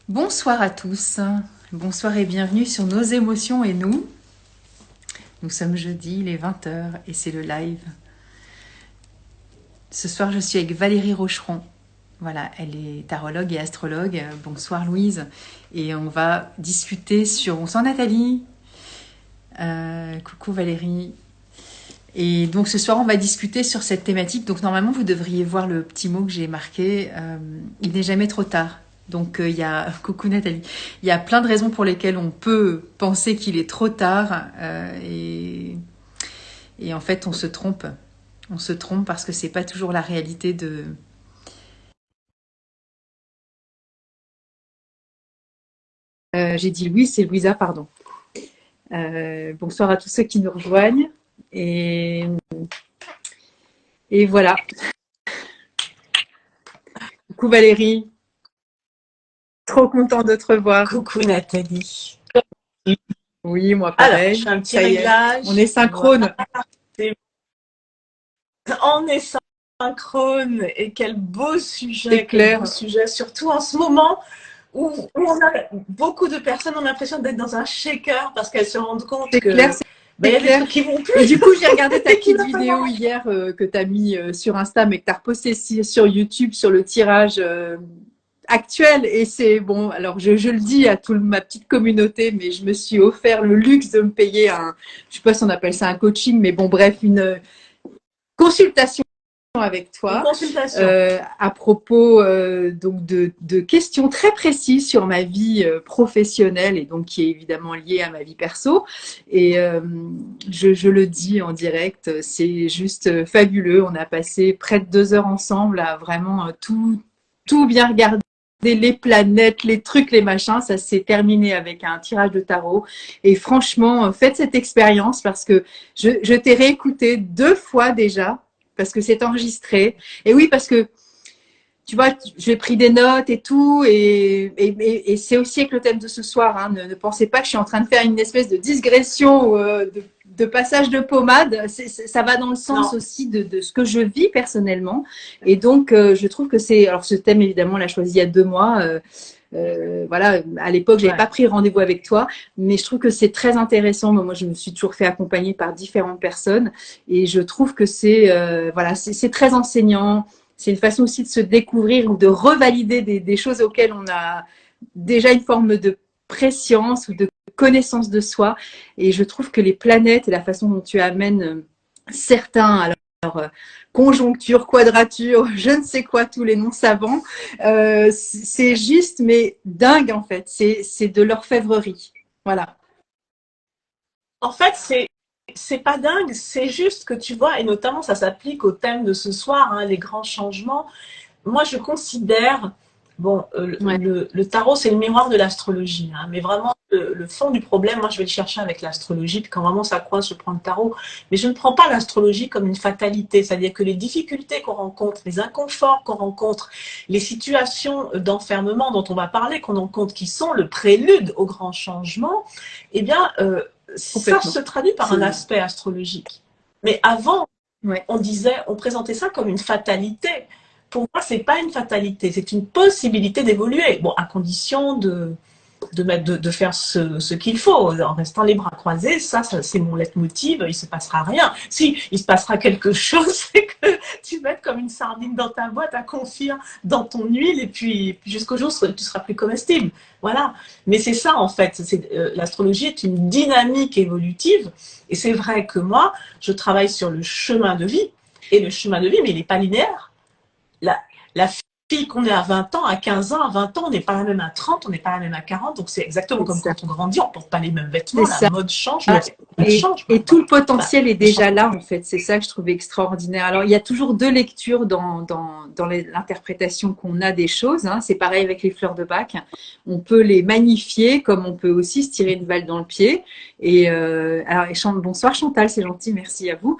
Bonsoir à tous, bonsoir et bienvenue sur Nos émotions et nous. Nous sommes jeudi, il est 20 heures et c'est le live. Ce soir, je suis avec Valérie Rocheron. Voilà, elle est tarologue et astrologue. Bonsoir Louise. Et on va discuter sur... Bonsoir Nathalie. Coucou Valérie. Et donc ce soir, on va discuter sur cette thématique. Donc normalement, vous devriez voir le petit mot que j'ai marqué. Il n'est jamais trop tard. Donc il y a, coucou Nathalie, il y a plein de raisons pour lesquelles on peut penser qu'il est trop tard et en fait on se trompe. On se trompe parce que c'est pas toujours la réalité de... j'ai dit Louise, c'est Louisa, pardon. Bonsoir à tous ceux qui nous rejoignent. Et, et voilà. Coucou Valérie. Trop content de te revoir. Coucou Nathalie. Oui, moi Alors, pareil. je fais un petit Ça y est, réglage. on est synchrone. On est synchrone et quel beau C'est sujet, clair. surtout en ce moment où on a beaucoup de personnes ont l'impression d'être dans un shaker parce qu'elles se rendent compte C'est que clair, il y a des clair. trucs qui vont plus. Et du coup, j'ai regardé ta Et qu'il petite va vidéo falloir. hier que tu as mis sur Insta, mais que tu as reposté sur YouTube sur le tirage actuel. Et c'est bon, alors je le dis à toute ma petite communauté, mais je me suis offert le luxe de me payer un, je sais pas si on appelle ça un coaching, mais bon, bref, une consultation avec Une toi consultation. à propos donc de questions très précises sur ma vie professionnelle et donc qui est évidemment liée à ma vie perso. Et je le dis en direct, c'est juste fabuleux. On a passé près de 2 heures ensemble à vraiment tout bien regarder. Les planètes, les trucs, les machins, ça s'est terminé avec un tirage de tarot. Et franchement, faites cette expérience parce que je t'ai réécouté 2 fois déjà parce que c'est enregistré. Et oui, parce que tu vois, j'ai pris des notes et tout, et c'est aussi avec le thème de ce soir. Hein, ne pensez pas que je suis en train de faire une espèce de digression, de passage de pommade. Ça va dans le sens Non. aussi de ce que je vis personnellement. Et donc, je trouve que c'est... Alors, ce thème, évidemment, on l'a choisi il y a 2 mois. Voilà, à l'époque, j'avais pas Ouais. pris rendez-vous avec toi, mais je trouve que c'est très intéressant. Moi, je me suis toujours fait accompagner par différentes personnes, et je trouve que c'est voilà, c'est très enseignant. C'est une façon aussi de se découvrir ou de revalider des choses auxquelles on a déjà une forme de préscience ou de connaissance de soi. Et je trouve que les planètes et la façon dont tu amènes certains, alors conjoncture, quadrature, je ne sais quoi, tous les noms savants, c'est juste, mais dingue en fait. C'est de l'orfèvrerie. Voilà. En fait, c'est pas dingue, c'est juste que tu vois, et notamment ça s'applique au thème de ce soir, hein, les grands changements. Moi, je considère, bon, Ouais, le tarot, c'est le miroir de l'astrologie, hein, mais vraiment, le fond du problème, moi, je vais le chercher avec l'astrologie, puis quand vraiment ça croise, je prends le tarot. Mais je ne prends pas l'astrologie comme une fatalité, c'est-à-dire que les difficultés qu'on rencontre, les inconforts qu'on rencontre, les situations d'enfermement dont on va parler, qu'on rencontre, qui sont le prélude au grand changement, eh bien, ça complètement. se traduit par un C'est aspect astrologique. Mais avant, ouais. on présentait ça comme une fatalité. Pour moi, c'est pas une fatalité, c'est une possibilité d'évoluer. Bon, à condition de faire ce qu'il faut, en restant les bras croisés. Ça c'est mon leitmotiv. Il se passera rien. Si, il se passera quelque chose, c'est que tu vas être comme une sardine dans ta boîte à confire dans ton huile et puis jusqu'au jour où tu seras plus comestible. Voilà. Mais c'est ça, en fait. L'astrologie est une dynamique évolutive. Et c'est vrai que moi, je travaille sur le chemin de vie. Et le chemin de vie, mais il n'est pas linéaire. La fille qu'on est à 20 ans, à 15 ans, à 20 ans, on n'est pas la même à 30, on n'est pas la même à 40. Donc c'est exactement C'est comme ça. quand on grandit, on ne porte pas les mêmes C'est vêtements, la ça. mode change, le Ah, style change. et tout le Voilà. potentiel est déjà là, en fait. C'est ça que je trouve extraordinaire. Alors, il y a toujours deux lectures dans l'interprétation qu'on a des choses. Hein. C'est pareil avec les fleurs de bac. On peut les magnifier comme on peut aussi se tirer une balle dans le pied. Et alors, bonsoir Chantal, c'est gentil, merci à vous.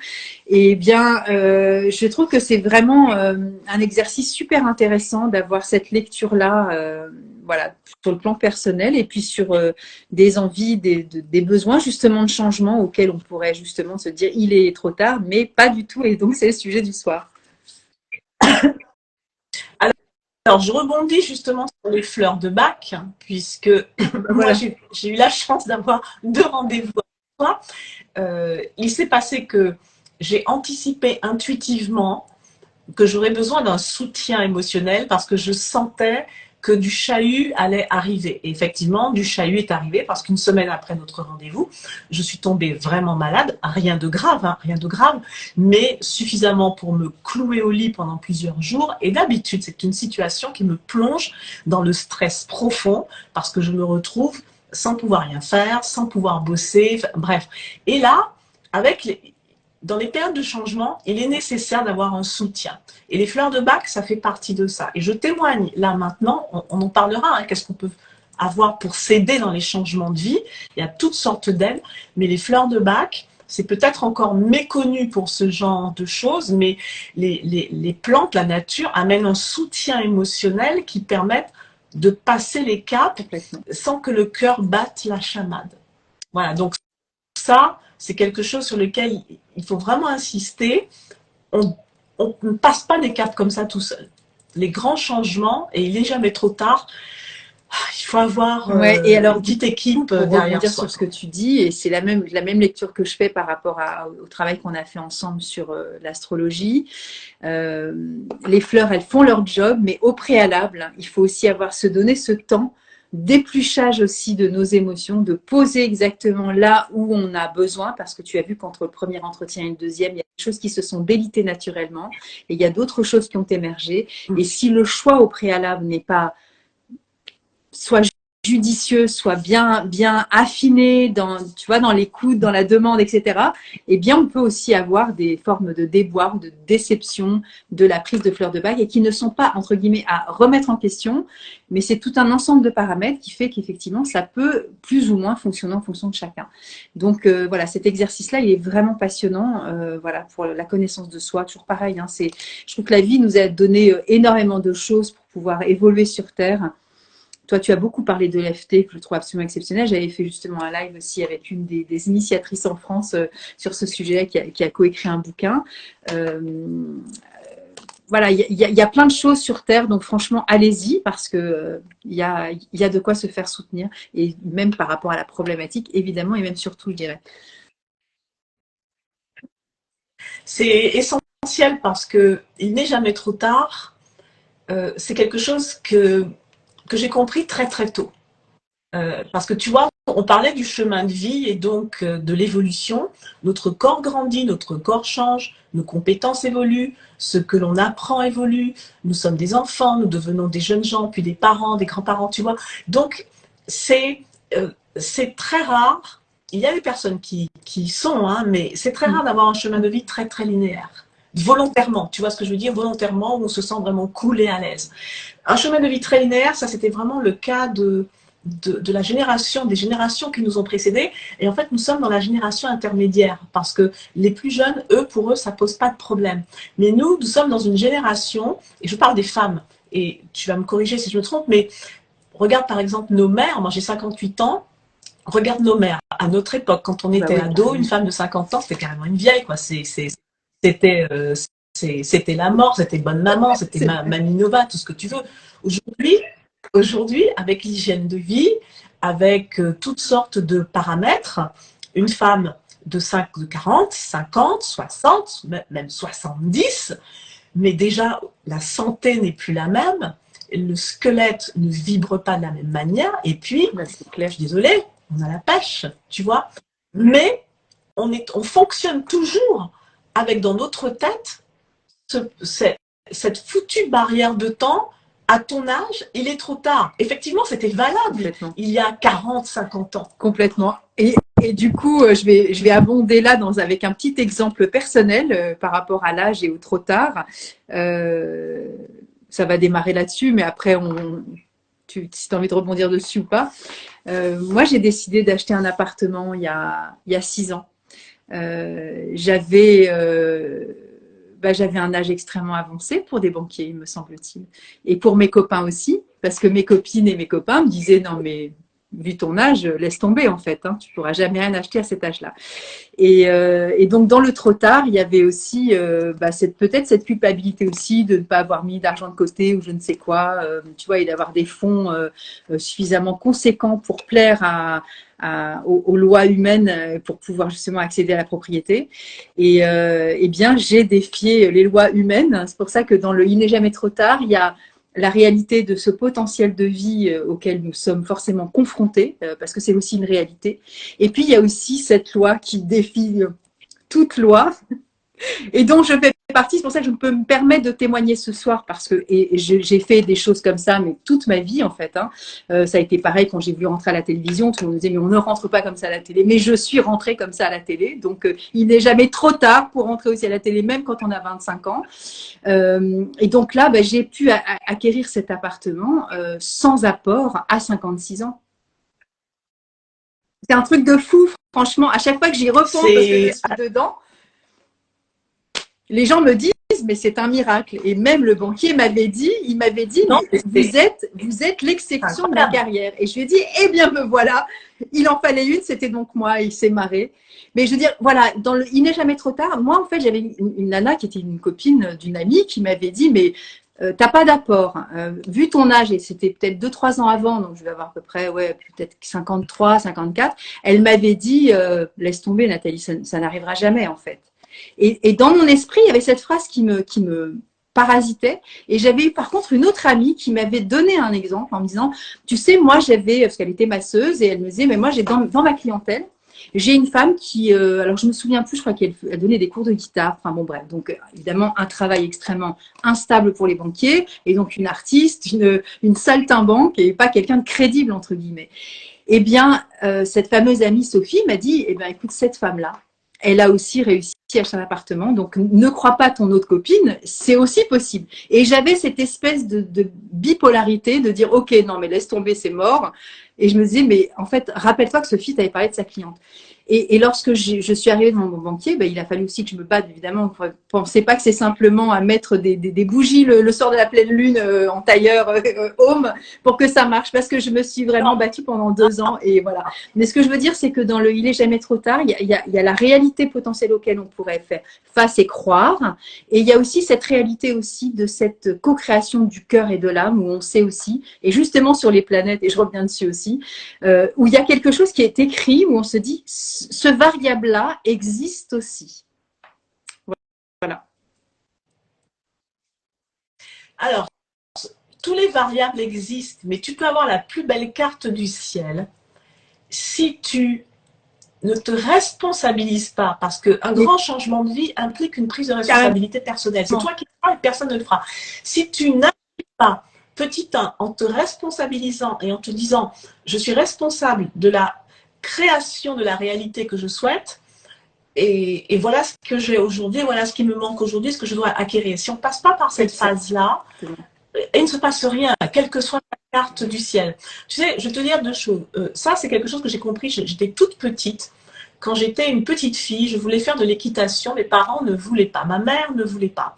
Et bien, je trouve que c'est vraiment un exercice super intéressant d'avoir cette lecture-là, voilà, sur le plan personnel et puis sur des envies, des besoins justement de changement auxquels on pourrait justement se dire il est trop tard, mais pas du tout. Et donc c'est le sujet du soir. Alors, je rebondis justement sur les fleurs de Bach, puisque moi, Voilà. j'ai eu la chance d'avoir 2 rendez-vous avec toi. Il s'est passé que j'ai anticipé intuitivement que j'aurais besoin d'un soutien émotionnel parce que je sentais que du chahut allait arriver. Et effectivement, du chahut est arrivé parce qu'une semaine après notre rendez-vous, je suis tombée vraiment malade. Rien de grave, hein, rien de grave, mais suffisamment pour me clouer au lit pendant plusieurs jours. Et d'habitude, c'est une situation qui me plonge dans le stress profond parce que je me retrouve sans pouvoir rien faire, sans pouvoir bosser, bref. Et là, dans les périodes de changement, il est nécessaire d'avoir un soutien. Et les fleurs de Bach, ça fait partie de ça. Et je témoigne là maintenant, on en parlera, hein, qu'est-ce qu'on peut avoir pour s'aider dans les changements de vie. Il y a toutes sortes d'aides, mais les fleurs de Bach, c'est peut-être encore méconnu pour ce genre de choses, mais les plantes, la nature, amènent un soutien émotionnel qui permet de passer les caps sans que le cœur batte la chamade. Voilà, donc ça, c'est quelque chose sur lequel il faut vraiment insister. On ne passe pas des caps comme ça tout seul. Les grands changements, et il n'est jamais trop tard, il faut avoir Et alors, une petite équipe pour derrière rebondir soi. sur ce que tu dis, et c'est la même lecture que je fais par rapport au travail qu'on a fait ensemble sur l'astrologie. Les fleurs, elles font leur job, mais au préalable, il faut aussi se donner ce temps d'épluchage aussi de nos émotions, de poser exactement là où on a besoin, parce que tu as vu qu'entre le premier entretien et le deuxième, il y a des choses qui se sont délitées naturellement, et il y a d'autres choses qui ont émergé. Et si le choix au préalable n'est pas soit judicieux, soit bien affiné dans, tu vois, dans l'écoute, dans la demande, etc., eh bien, on peut aussi avoir des formes de déboire, de déception de la prise de fleurs de bague et qui ne sont pas, entre guillemets, à remettre en question, mais c'est tout un ensemble de paramètres qui fait qu'effectivement, ça peut plus ou moins fonctionner en fonction de chacun. Donc, voilà, cet exercice-là, il est vraiment passionnant, voilà, pour la connaissance de soi. Toujours pareil, hein, je trouve que la vie nous a donné énormément de choses pour pouvoir évoluer sur Terre. Toi, tu as beaucoup parlé de l'EFT, que je trouve absolument exceptionnel. J'avais fait justement un live aussi avec une des initiatrices en France sur ce sujet qui a coécrit un bouquin. Voilà, il y a plein de choses sur Terre, donc franchement, allez-y parce que il y a de quoi se faire soutenir et même par rapport à la problématique, évidemment, et même surtout, je dirais. C'est essentiel parce qu'il n'est jamais trop tard. C'est quelque chose que j'ai compris très très tôt. Parce que tu vois, on parlait du chemin de vie et donc de l'évolution. Notre corps grandit, notre corps change, nos compétences évoluent, ce que l'on apprend évolue. Nous sommes des enfants, nous devenons des jeunes gens, puis des parents, des grands-parents, tu vois. Donc, c'est très rare. Il y a des personnes qui sont, hein, mais c'est très rare d'avoir un chemin de vie très, très linéaire. Volontairement, tu vois ce que je veux dire, volontairement, où on se sent vraiment cool et à l'aise. Un chemin de vie très linéaire, ça c'était vraiment le cas de la génération, des générations qui nous ont précédés. Et en fait, nous sommes dans la génération intermédiaire parce que les plus jeunes, pour eux, ça pose pas de problème. Mais nous sommes dans une génération, et je parle des femmes, et tu vas me corriger si je me trompe, mais regarde par exemple nos mères, moi j'ai 58 ans, regarde nos mères. À notre époque, quand on était ado, une femme de 50 ans, c'était carrément une vieille, quoi. C'était c'était la mort, c'était bonne maman, c'était Mamie Nova, tout ce que tu veux. Aujourd'hui, avec l'hygiène de vie, avec toutes sortes de paramètres, une femme de 40, 50, 60, même 70, mais déjà la santé n'est plus la même, le squelette ne vibre pas de la même manière, et puis, je suis désolée, on a la pêche, tu vois, mais on fonctionne toujours avec dans notre tête cette foutue barrière de temps. À ton âge, il est trop tard. Effectivement, c'était valable il y a 40, 50 ans. Complètement. Et du coup, je vais abonder là avec un petit exemple personnel par rapport à l'âge et au trop tard. Ça va démarrer là-dessus, mais après, si tu as envie de rebondir dessus ou pas. Moi, j'ai décidé d'acheter un appartement il y a 6 ans. J'avais un âge extrêmement avancé pour des banquiers, me semble-t-il. Et pour mes copains aussi, parce que mes copines et mes copains me disaient non mais vu ton âge, laisse tomber en fait. Hein, tu ne pourras jamais rien acheter à cet âge-là. Et donc, dans le trop tard, il y avait aussi peut-être cette culpabilité aussi de ne pas avoir mis d'argent de côté ou je ne sais quoi, tu vois, et d'avoir des fonds suffisamment conséquents pour plaire aux lois humaines pour pouvoir justement accéder à la propriété. Et eh bien, j'ai défié les lois humaines. C'est pour ça que dans le Il n'est jamais trop tard, il y a la réalité de ce potentiel de vie auquel nous sommes forcément confrontés, parce que c'est aussi une réalité. Et puis, il y a aussi cette loi qui défie toute loi et dont je fais partie. C'est pour ça que je peux me permettre de témoigner ce soir parce que j'ai fait des choses comme ça, mais toute ma vie en fait. Hein. Ça a été pareil quand j'ai vu rentrer à la télévision. Tout le monde me disait mais on ne rentre pas comme ça à la télé. Mais je suis rentrée comme ça à la télé. Donc il n'est jamais trop tard pour rentrer aussi à la télé, même quand on a 25 ans. Et donc là, j'ai pu acquérir cet appartement sans apport à 56 ans. C'est un truc de fou, franchement. À chaque fois que j'y repense, parce que je suis dedans, les gens me disent, mais c'est un miracle. Et même le banquier m'avait dit, Non, vous êtes l'exception de ma carrière. Et je lui ai dit, eh bien, me voilà, il en fallait une, c'était donc moi, il s'est marré. Mais je veux dire, voilà, il n'est jamais trop tard. Moi, en fait, j'avais une nana qui était une copine d'une amie qui m'avait dit, mais t'as pas d'apport. Vu ton âge, et c'était peut-être 2-3 ans avant, donc je vais avoir à peu près, peut-être 53, 54, elle m'avait dit, laisse tomber Nathalie, ça n'arrivera jamais en fait. Et dans mon esprit, il y avait cette phrase qui me parasitait. Et j'avais eu par contre une autre amie qui m'avait donné un exemple en me disant, tu sais, moi j'avais, parce qu'elle était masseuse, et elle me disait, mais moi j'ai dans ma clientèle, j'ai une femme qui, alors je me souviens plus, je crois qu'elle donnait des cours de guitare. Enfin bon, bref. Donc évidemment, un travail extrêmement instable pour les banquiers, et donc une artiste, une saltimbanque, et pas quelqu'un de crédible, entre guillemets. Eh bien, cette fameuse amie Sophie m'a dit, eh bien, écoute, cette femme-là, elle a aussi réussi à acheter un appartement. Donc, ne crois pas ton autre copine, c'est aussi possible. Et j'avais cette espèce de bipolarité de dire, OK, non, mais laisse tomber, c'est mort. Et je me disais, mais en fait, rappelle-toi que Sophie t'avait parlé de sa cliente. Et lorsque je suis arrivée devant mon banquier, il a fallu aussi que je me batte, évidemment. Vous ne pensez pas que c'est simplement à mettre des bougies le soir de la pleine lune en tailleur home pour que ça marche, parce que je me suis vraiment battue pendant 2 ans. Et voilà. Mais ce que je veux dire, c'est que dans le Il est jamais trop tard, il y a la réalité potentielle auquel on pourrait faire face et croire. Et il y a aussi cette réalité aussi de cette co-création du cœur et de l'âme, où on sait aussi, et justement sur les planètes, et je reviens dessus aussi, où il y a quelque chose qui est écrit, où on se dit, ce variable-là existe aussi. Voilà. Alors, tous les variables existent, mais tu peux avoir la plus belle carte du ciel si tu ne te responsabilises pas, parce qu'un grand changement de vie implique une prise de responsabilité personnelle. C'est toi qui le feras et personne ne le fera. Si tu n'arrives pas, petit 1, en te responsabilisant et en te disant « je suis responsable de la création de la réalité que je souhaite », et voilà ce que j'ai aujourd'hui, voilà ce qui me manque aujourd'hui, ce que je dois acquérir. Si on ne passe pas par cette phase-là, il ne se passe rien, quelle que soit la carte du ciel. Tu sais, je vais te dire 2 choses. Ça, c'est quelque chose que j'ai compris. J'étais toute petite. Quand j'étais une petite fille, je voulais faire de l'équitation. Mes parents ne voulaient pas. Ma mère ne voulait pas.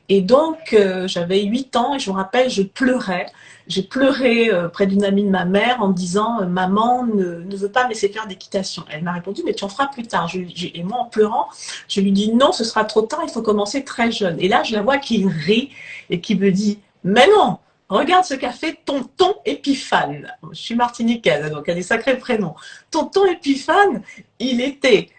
Et donc, j'avais 8 ans et je me rappelle, je pleurais. J'ai pleuré près d'une amie de ma mère en me disant « Maman ne veut pas me laisser faire d'équitation ». Elle m'a répondu « Mais tu en feras plus tard ». Et moi, en pleurant, je lui dis « Non, ce sera trop tard, il faut commencer très jeune ». Et là, je la vois qui rit et qui me dit « Mais non, regarde ce qu'a fait tonton Épiphane ». Je suis martiniquaise, donc elle a des sacrés prénoms. Tonton Épiphane, il était...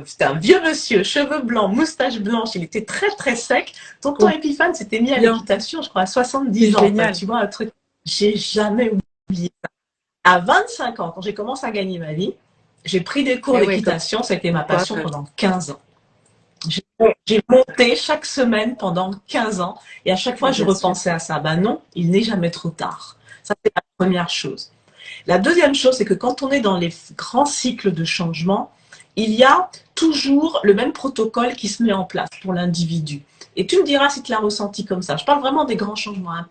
c'était un vieux monsieur, cheveux blancs, moustache blanche, il était très très sec. Tonton Épiphane s'était mis à l'équitation, je crois, à 70 ans. Enfin, tu vois, un truc, j'ai jamais oublié ça. À 25 ans, quand j'ai commencé à gagner ma vie, j'ai pris des cours d'équitation, ça a été ma passion pendant 15 ans. J'ai monté chaque semaine pendant 15 ans et à chaque fois je repensais à ça. Ben non, il n'est jamais trop tard. Ça, c'est la première chose. La deuxième chose, c'est que quand on est dans les grands cycles de changement, il y a toujours le même protocole qui se met en place pour l'individu. Et tu me diras si tu l'as ressenti comme ça. Je parle vraiment des grands changements, hein.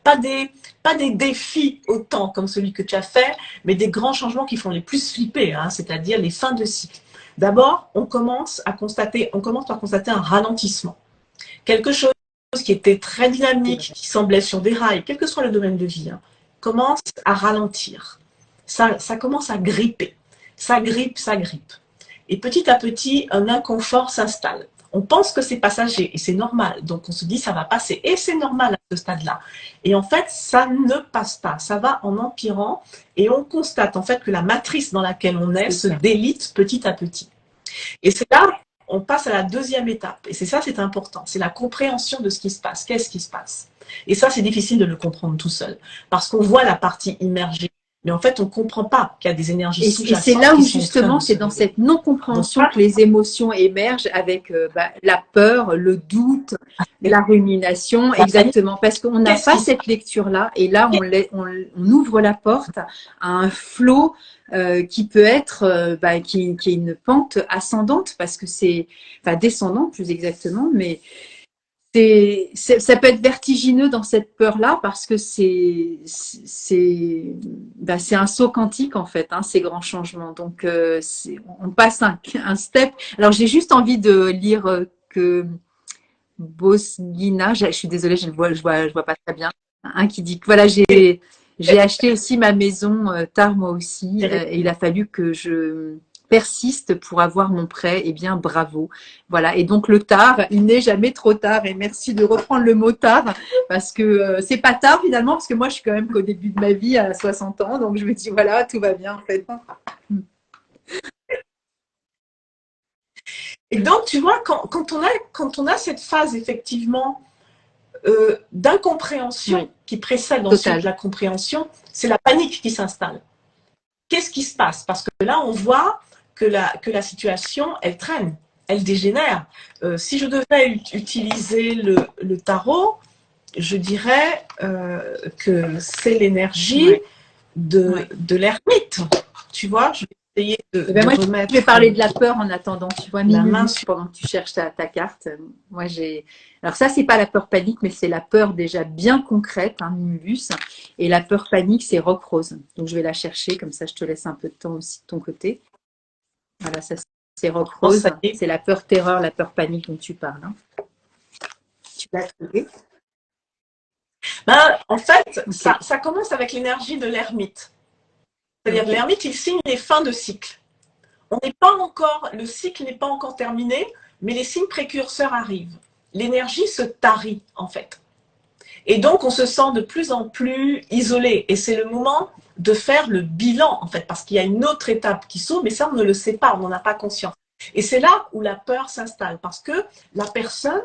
Pas des défis autant comme celui que tu as fait, mais des grands changements qui font les plus flipper, hein, c'est-à-dire les fins de cycle. D'abord, on commence par constater un ralentissement. Quelque chose qui était très dynamique, qui semblait sur des rails, quel que soit le domaine de vie, hein, commence à ralentir. ça commence à gripper. Ça grippe, ça grippe. Et petit à petit, un inconfort s'installe. On pense que c'est passager et c'est normal. Donc on se dit ça va passer et c'est normal à ce stade-là. Et en fait, ça ne passe pas. Ça va en empirant et on constate en fait que la matrice dans laquelle on est se délite petit à petit. Et c'est là on passe à la deuxième étape. Et c'est ça, c'est important. C'est la compréhension de ce qui se passe. Qu'est-ce qui se passe? Et ça, c'est difficile de le comprendre tout seul. Parce qu'on voit la partie immergée. Mais en fait, on ne comprend pas qu'il y a des énergies sous-jacentes. Et c'est là où justement, c'est dans cette non-compréhension que les émotions émergent avec la peur, le doute, la rumination, exactement. Parce qu'on n'a pas cette lecture-là. Et là, on ouvre la porte à un flot qui peut être, qui est une pente ascendante, parce que c'est, enfin descendante plus exactement, mais ça peut être vertigineux dans cette peur-là parce que c'est un saut quantique en fait, hein, ces grands changements. Donc on passe un step. Alors j'ai juste envie de lire que Bosguina, je suis désolée, je vois pas très bien, hein, qui dit que voilà, j'ai acheté aussi ma maison tard moi aussi, et il a fallu que je persiste pour avoir mon prêt. Eh bien, bravo. Voilà. Et donc, le tard, il n'est jamais trop tard. Et merci de reprendre le mot tard, parce que c'est pas tard finalement, parce que moi, je suis quand même qu'au début de ma vie à 60 ans. Donc, je me dis, voilà, tout va bien en fait. Et donc, tu vois, quand on a cette phase effectivement d'incompréhension qui précède ensuite la compréhension, c'est la panique qui s'installe. Qu'est-ce qui se passe? Parce que là, on voit que la situation, elle traîne, elle dégénère. Si je devais utiliser le tarot, je dirais que c'est l'énergie de l'ermite. Tu vois, je vais essayer de moi, remettre... Je vais parler de la peur en attendant, tu vois, pendant que tu cherches ta carte. Moi, alors ça, c'est pas la peur panique, mais c'est la peur déjà bien concrète, hein, Nimbus. Et la peur panique, c'est Rock Rose. Donc, je vais la chercher, comme ça, je te laisse un peu de temps aussi de ton côté. Voilà, ça, c'est Rock Rose. C'est la peur terreur, la peur panique dont tu parles. Hein. Tu l'as trouvé? En fait, ça commence avec l'énergie de l'ermite. C'est-à-dire que l'ermite, il signe les fins de cycle. Le cycle n'est pas encore terminé, mais les signes précurseurs arrivent. L'énergie se tarit, en fait. Et donc, on se sent de plus en plus isolé. Et c'est le moment de faire le bilan, en fait, parce qu'il y a une autre étape qui s'ouvre, mais ça, on ne le sait pas, on n'en a pas conscience. Et c'est là où la peur s'installe, parce que la personne,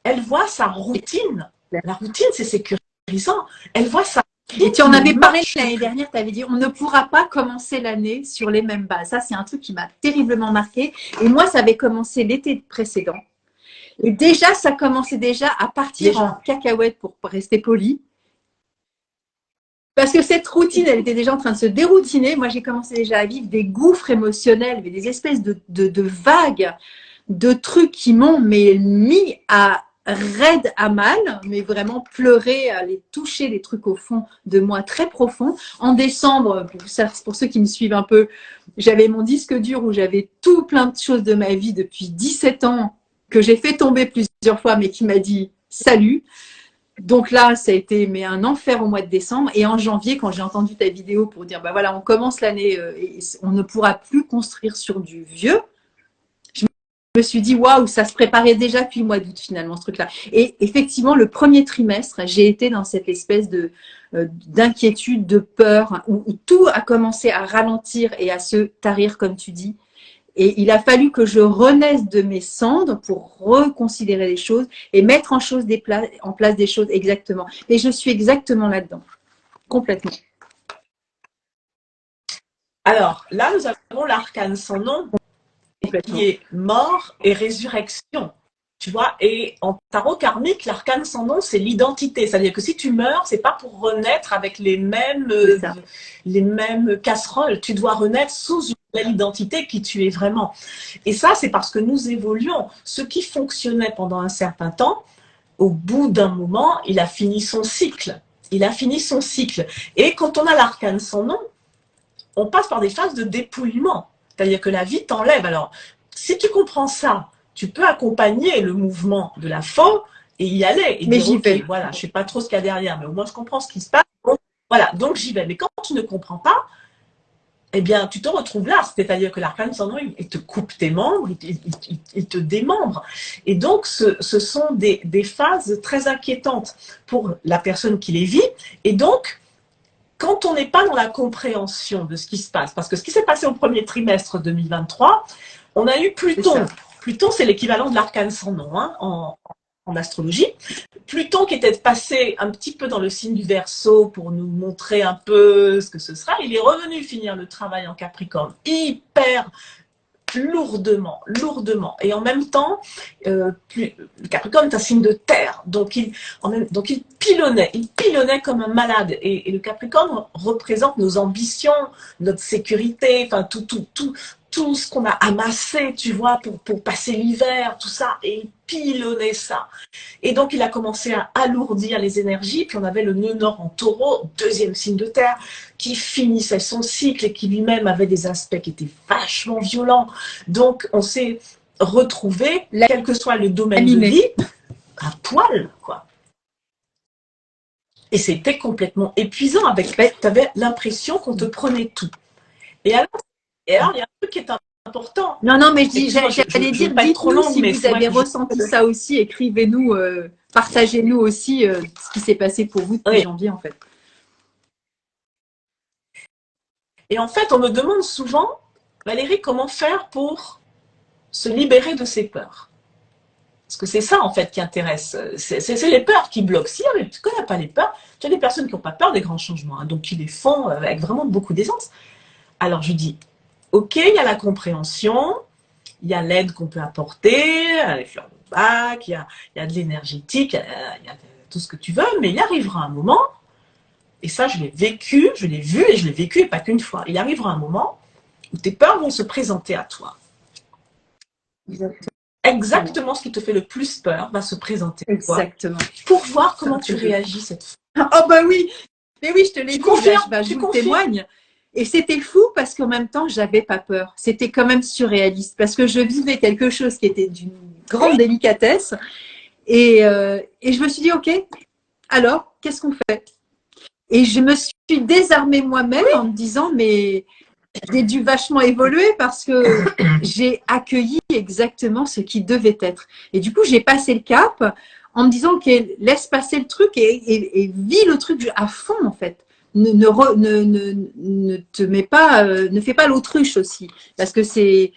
elle voit sa routine. La routine, c'est sécurisant. Elle voit sa Et tu en avais parlé l'année dernière, tu avais dit on ne pourra pas commencer l'année sur les mêmes bases. Ça, c'est un truc qui m'a terriblement marqué. Et moi, ça avait commencé l'été précédent. Et déjà, ça commençait déjà à partir en cacahuète, pour rester poli. Parce que cette routine, elle était déjà en train de se déroutiner. Moi, j'ai commencé déjà à vivre des gouffres émotionnels, mais des espèces de vagues, de trucs qui m'ont mis à raide à mal, mais vraiment pleurer, aller toucher des trucs au fond de moi très profond. En décembre, pour ceux qui me suivent un peu, j'avais mon disque dur où j'avais tout plein de choses de ma vie depuis 17 ans que j'ai fait tomber plusieurs fois, mais qui m'a dit salut. Donc là, ça a été un enfer au mois de décembre. Et en janvier, quand j'ai entendu ta vidéo pour dire, bah voilà, on commence l'année et on ne pourra plus construire sur du vieux, je me suis dit, waouh, ça se préparait déjà depuis le mois d'août finalement, ce truc-là. Et effectivement, le premier trimestre, j'ai été dans cette espèce d'inquiétude, de peur, où tout a commencé à ralentir et à se tarir, comme tu dis. Et il a fallu que je renaisse de mes cendres pour reconsidérer les choses et mettre en place des choses exactement. Et je suis exactement là-dedans, complètement. Alors, là, nous avons l'arcane sans nom, qui est mort et résurrection. Tu vois, et en tarot karmique, l'arcane sans nom, c'est l'identité. C'est-à-dire que si tu meurs, c'est pas pour renaître avec les mêmes casseroles. Tu dois renaître sous une nouvelle identité qui tu es vraiment. Et ça, c'est parce que nous évoluons. Ce qui fonctionnait pendant un certain temps, au bout d'un moment, il a fini son cycle. Il a fini son cycle. Et quand on a l'arcane sans nom, on passe par des phases de dépouillement. C'est-à-dire que la vie t'enlève. Alors, si tu comprends ça, tu peux accompagner le mouvement de la faux et y aller. Et mais dire, j'y vais. Voilà, je ne sais pas trop ce qu'il y a derrière, mais au moins je comprends ce qui se passe. Donc, voilà, donc j'y vais. Mais quand tu ne comprends pas, eh bien, tu te retrouves là. C'est-à-dire que l'arcane sans nom, il te coupe tes membres, il te démembre. Et donc, ce sont des phases très inquiétantes pour la personne qui les vit. Et donc, quand on n'est pas dans la compréhension de ce qui se passe, parce que ce qui s'est passé au premier trimestre 2023, on a eu Pluton. Pluton, c'est l'équivalent de l'arcane sans nom hein, en astrologie. Pluton qui était passé un petit peu dans le signe du Verseau pour nous montrer un peu ce que ce sera, il est revenu finir le travail en Capricorne, hyper lourdement. Et en même temps, le Capricorne est un signe de terre, donc il pilonnait comme un malade. Et le Capricorne représente nos ambitions, notre sécurité, enfin tout ce qu'on a amassé, tu vois, pour passer l'hiver, tout ça, et il pilonnait ça. Et donc, il a commencé à alourdir les énergies, puis on avait le nœud nord en Taureau, deuxième signe de terre, qui finissait son cycle et qui lui-même avait des aspects qui étaient vachement violents. Donc, on s'est retrouvé, quel que soit le domaine de vie, à poil, quoi. Et c'était complètement épuisant. Tu avais l'impression qu'on te prenait tout. Et alors, il y a un truc qui est important. Non, mais j'allais dire, dites-nous si vous avez ressenti ça aussi, écrivez-nous, partagez-nous aussi ce qui s'est passé pour vous depuis janvier, en fait. Et en fait, on me demande souvent, Valérie, comment faire pour se libérer de ses peurs? Parce que c'est ça, en fait, qui intéresse. C'est les peurs qui bloquent. Si tu ne connais pas les peurs, tu as des personnes qui n'ont pas peur des grands changements, hein, donc qui les font avec vraiment beaucoup d'aisance. Alors, je dis, ok, il y a la compréhension, il y a l'aide qu'on peut apporter, les fleurs de bac, il y a de l'énergétique, il y a tout ce que tu veux, mais il arrivera un moment, et ça je l'ai vécu, je l'ai vu et je l'ai vécu, et pas qu'une fois, il arrivera un moment où tes peurs vont se présenter à toi. Exactement ce qui te fait le plus peur va se présenter à toi. Exactement. Pour voir comment tu réagis cette fois. Oh bah oui, mais oui, je te l'ai dit, je vous témoigne. Et c'était fou parce qu'en même temps, j'avais pas peur. C'était quand même surréaliste parce que je vivais quelque chose qui était d'une grande délicatesse. Et je me suis dit, ok, alors, qu'est-ce qu'on fait? Et je me suis désarmée moi-même en me disant, mais j'ai dû vachement évoluer parce que j'ai accueilli exactement ce qui devait être. Et du coup, j'ai passé le cap en me disant, ok, laisse passer le truc et vis le truc à fond, en fait. Ne te mets pas, ne fais pas l'autruche aussi, parce que c'est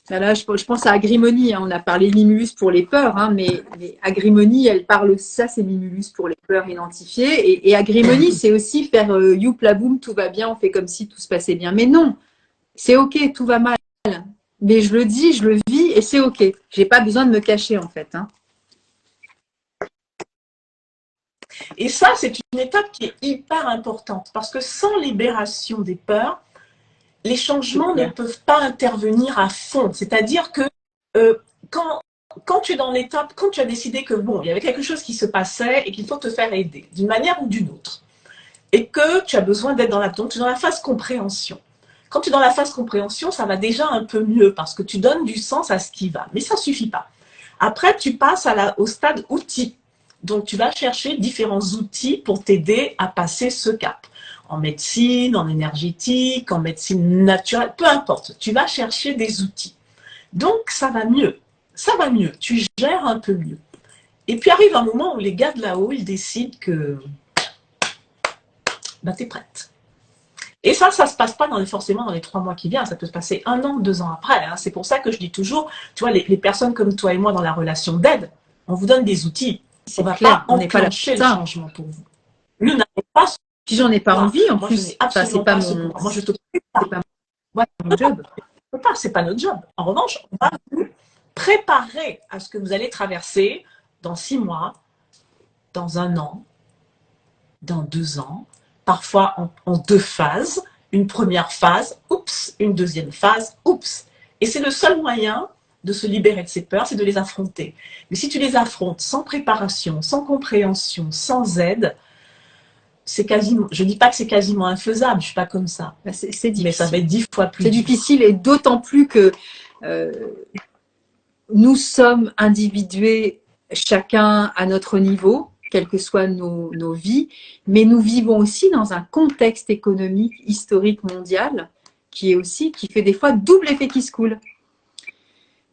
là, je pense à Agrimony, hein, on a parlé Mimulus pour les peurs, hein, mais Agrimony, elle parle, ça c'est Mimulus pour les peurs identifiées, et Agrimony, c'est aussi faire youpla boum, tout va bien, on fait comme si tout se passait bien, mais non, c'est ok, tout va mal, mais je le dis, je le vis, et c'est ok, j'ai pas besoin de me cacher en fait, hein. Et ça, c'est une étape qui est hyper importante parce que sans libération des peurs, les changements ne peuvent pas intervenir à fond. C'est-à-dire que quand tu es dans l'étape, quand tu as décidé que bon, il y avait quelque chose qui se passait et qu'il faut te faire aider d'une manière ou d'une autre, et que tu as besoin d'être dans la phase compréhension. Quand tu es dans la phase compréhension, ça va déjà un peu mieux parce que tu donnes du sens à ce qui va. Mais ça ne suffit pas. Après, tu passes au stade outil. Donc, tu vas chercher différents outils pour t'aider à passer ce cap. En médecine, en énergétique, en médecine naturelle, peu importe. Tu vas chercher des outils. Donc, ça va mieux. Ça va mieux. Tu gères un peu mieux. Et puis, arrive un moment où les gars de là-haut, ils décident que tu es prête. Et ça se passe pas forcément dans les 3 mois qui viennent. Ça peut se passer 1 an, 2 ans après. Hein. C'est pour ça que je dis toujours, tu vois, les personnes comme toi et moi dans la relation d'aide, on vous donne des outils. On ne va pas enclencher le changement pour vous. Nous n'avons pas. Puis j'en ai pas envie en plus. Enfin, c'est pas mon. Moi, je te c'est pas mon job. C'est pas notre job. En revanche, on va vous préparer à ce que vous allez traverser dans 6 mois, dans 1 an, dans 2 ans, parfois en 2 phases. Une première phase, oups, une deuxième phase, oups. Et c'est le seul moyen de se libérer de ces peurs, c'est de les affronter. Mais si tu les affrontes sans préparation, sans compréhension, sans aide, c'est quasiment, je ne dis pas que c'est quasiment infaisable, je ne suis pas comme ça. C'est difficile. Mais ça va être 10 fois plus dur. C'est difficile et d'autant plus que nous sommes individués chacun à notre niveau. quelles que soient nos vies, mais nous vivons aussi dans un contexte économique, historique, mondial, qui fait des fois double effet qui se coule.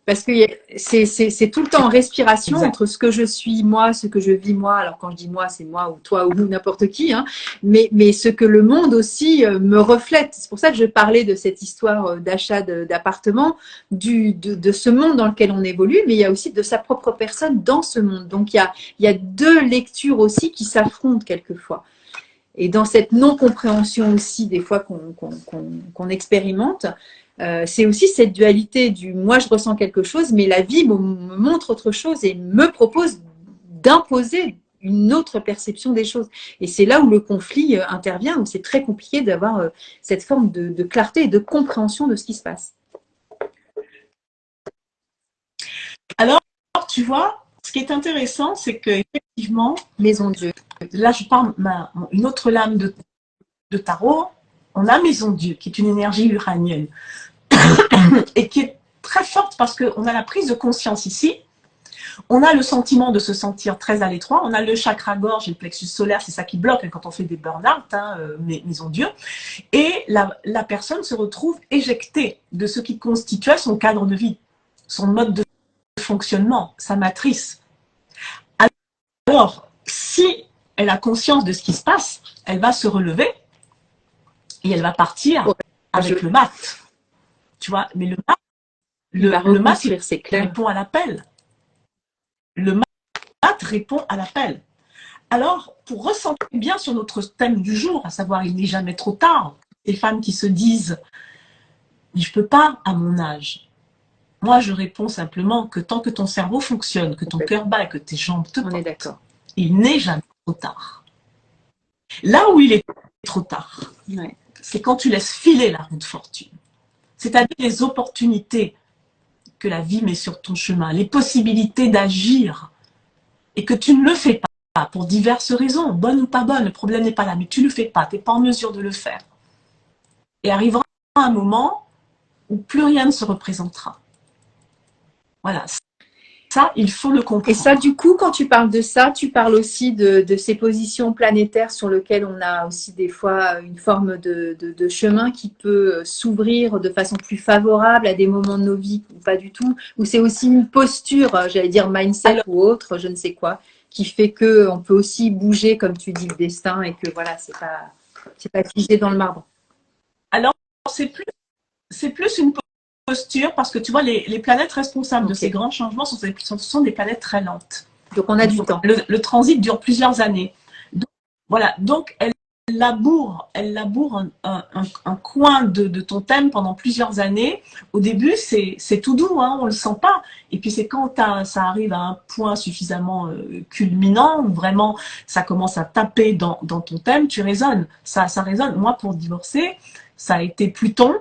Parce que c'est tout le temps en respiration entre ce que je suis moi, ce que je vis moi. Alors quand je dis moi, c'est moi ou toi ou n'importe qui, hein, mais ce que le monde aussi me reflète. C'est pour ça que je parlais de cette histoire d'achat d'appartement, de ce monde dans lequel on évolue, mais il y a aussi de sa propre personne dans ce monde. Donc il y a deux lectures aussi qui s'affrontent quelquefois. Et dans cette non-compréhension aussi, des fois qu'on expérimente, c'est aussi cette dualité du moi je ressens quelque chose, mais la vie me montre autre chose et me propose d'imposer une autre perception des choses. Et c'est là où le conflit intervient, où c'est très compliqué d'avoir cette forme de clarté et de compréhension de ce qui se passe. Alors, tu vois, ce qui est intéressant, c'est que effectivement, Maison Dieu. Là, je parle une autre lame de tarot. On a Maison Dieu, qui est une énergie uranienne et qui est très forte parce qu'on a la prise de conscience ici. On a le sentiment de se sentir très à l'étroit. On a le chakra gorge et le plexus solaire, c'est ça qui bloque hein, quand on fait des burn-out, hein, Maison Dieu. Et la personne se retrouve éjectée de ce qui constituait son cadre de vie, son mode de fonctionnement, sa matrice. Alors, si elle a conscience de ce qui se passe, elle va se relever et elle va partir avec le mat. Tu vois, mais le mat, il répond à l'appel. Le mat répond à l'appel. Alors, pour ressentir bien sur notre thème du jour, à savoir il n'est jamais trop tard, les femmes qui se disent « je ne peux pas à mon âge ». Moi, je réponds simplement que tant que ton cerveau fonctionne, que ton cœur bat et que tes jambes te portent, il n'est jamais trop tard. Là où il est trop tard, c'est quand tu laisses filer la roue de fortune. C'est-à-dire les opportunités que la vie met sur ton chemin, les possibilités d'agir, et que tu ne le fais pas pour diverses raisons, bonnes ou pas bonnes, le problème n'est pas là, mais tu ne le fais pas, tu n'es pas en mesure de le faire. Et arrivera un moment où plus rien ne se représentera. Voilà. Ça, il faut le comprendre. Et ça, du coup, quand tu parles de ça, tu parles aussi de ces positions planétaires sur lesquelles on a aussi des fois une forme de chemin qui peut s'ouvrir de façon plus favorable à des moments de nos vies ou pas du tout, ou c'est aussi une posture, j'allais dire mindset ou autre, je ne sais quoi, qui fait qu'on peut aussi bouger, comme tu dis, le destin et que voilà, c'est pas figé dans le marbre. Alors, c'est plus une posture, parce que tu vois, les planètes responsables de ces grands changements sont des planètes très lentes. Donc, on a du temps. Le transit dure plusieurs années. Donc, voilà, donc elle laboure un coin de ton thème pendant plusieurs années. Au début, c'est tout doux, hein, on le sent pas. Et puis, c'est quand ça arrive à un point suffisamment culminant, où vraiment, ça commence à taper dans ton thème, tu résonnes. Ça résonne. Moi, pour divorcer, ça a été Pluton,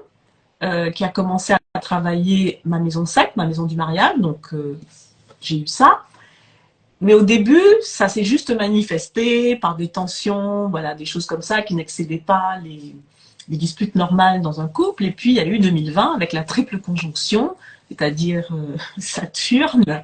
qui a commencé à travailler ma maison 7, ma maison du mariage, donc j'ai eu ça. Mais au début, ça s'est juste manifesté par des tensions, voilà, des choses comme ça qui n'excédaient pas les disputes normales dans un couple. Et puis, il y a eu 2020 avec la triple conjonction, c'est-à-dire Saturne,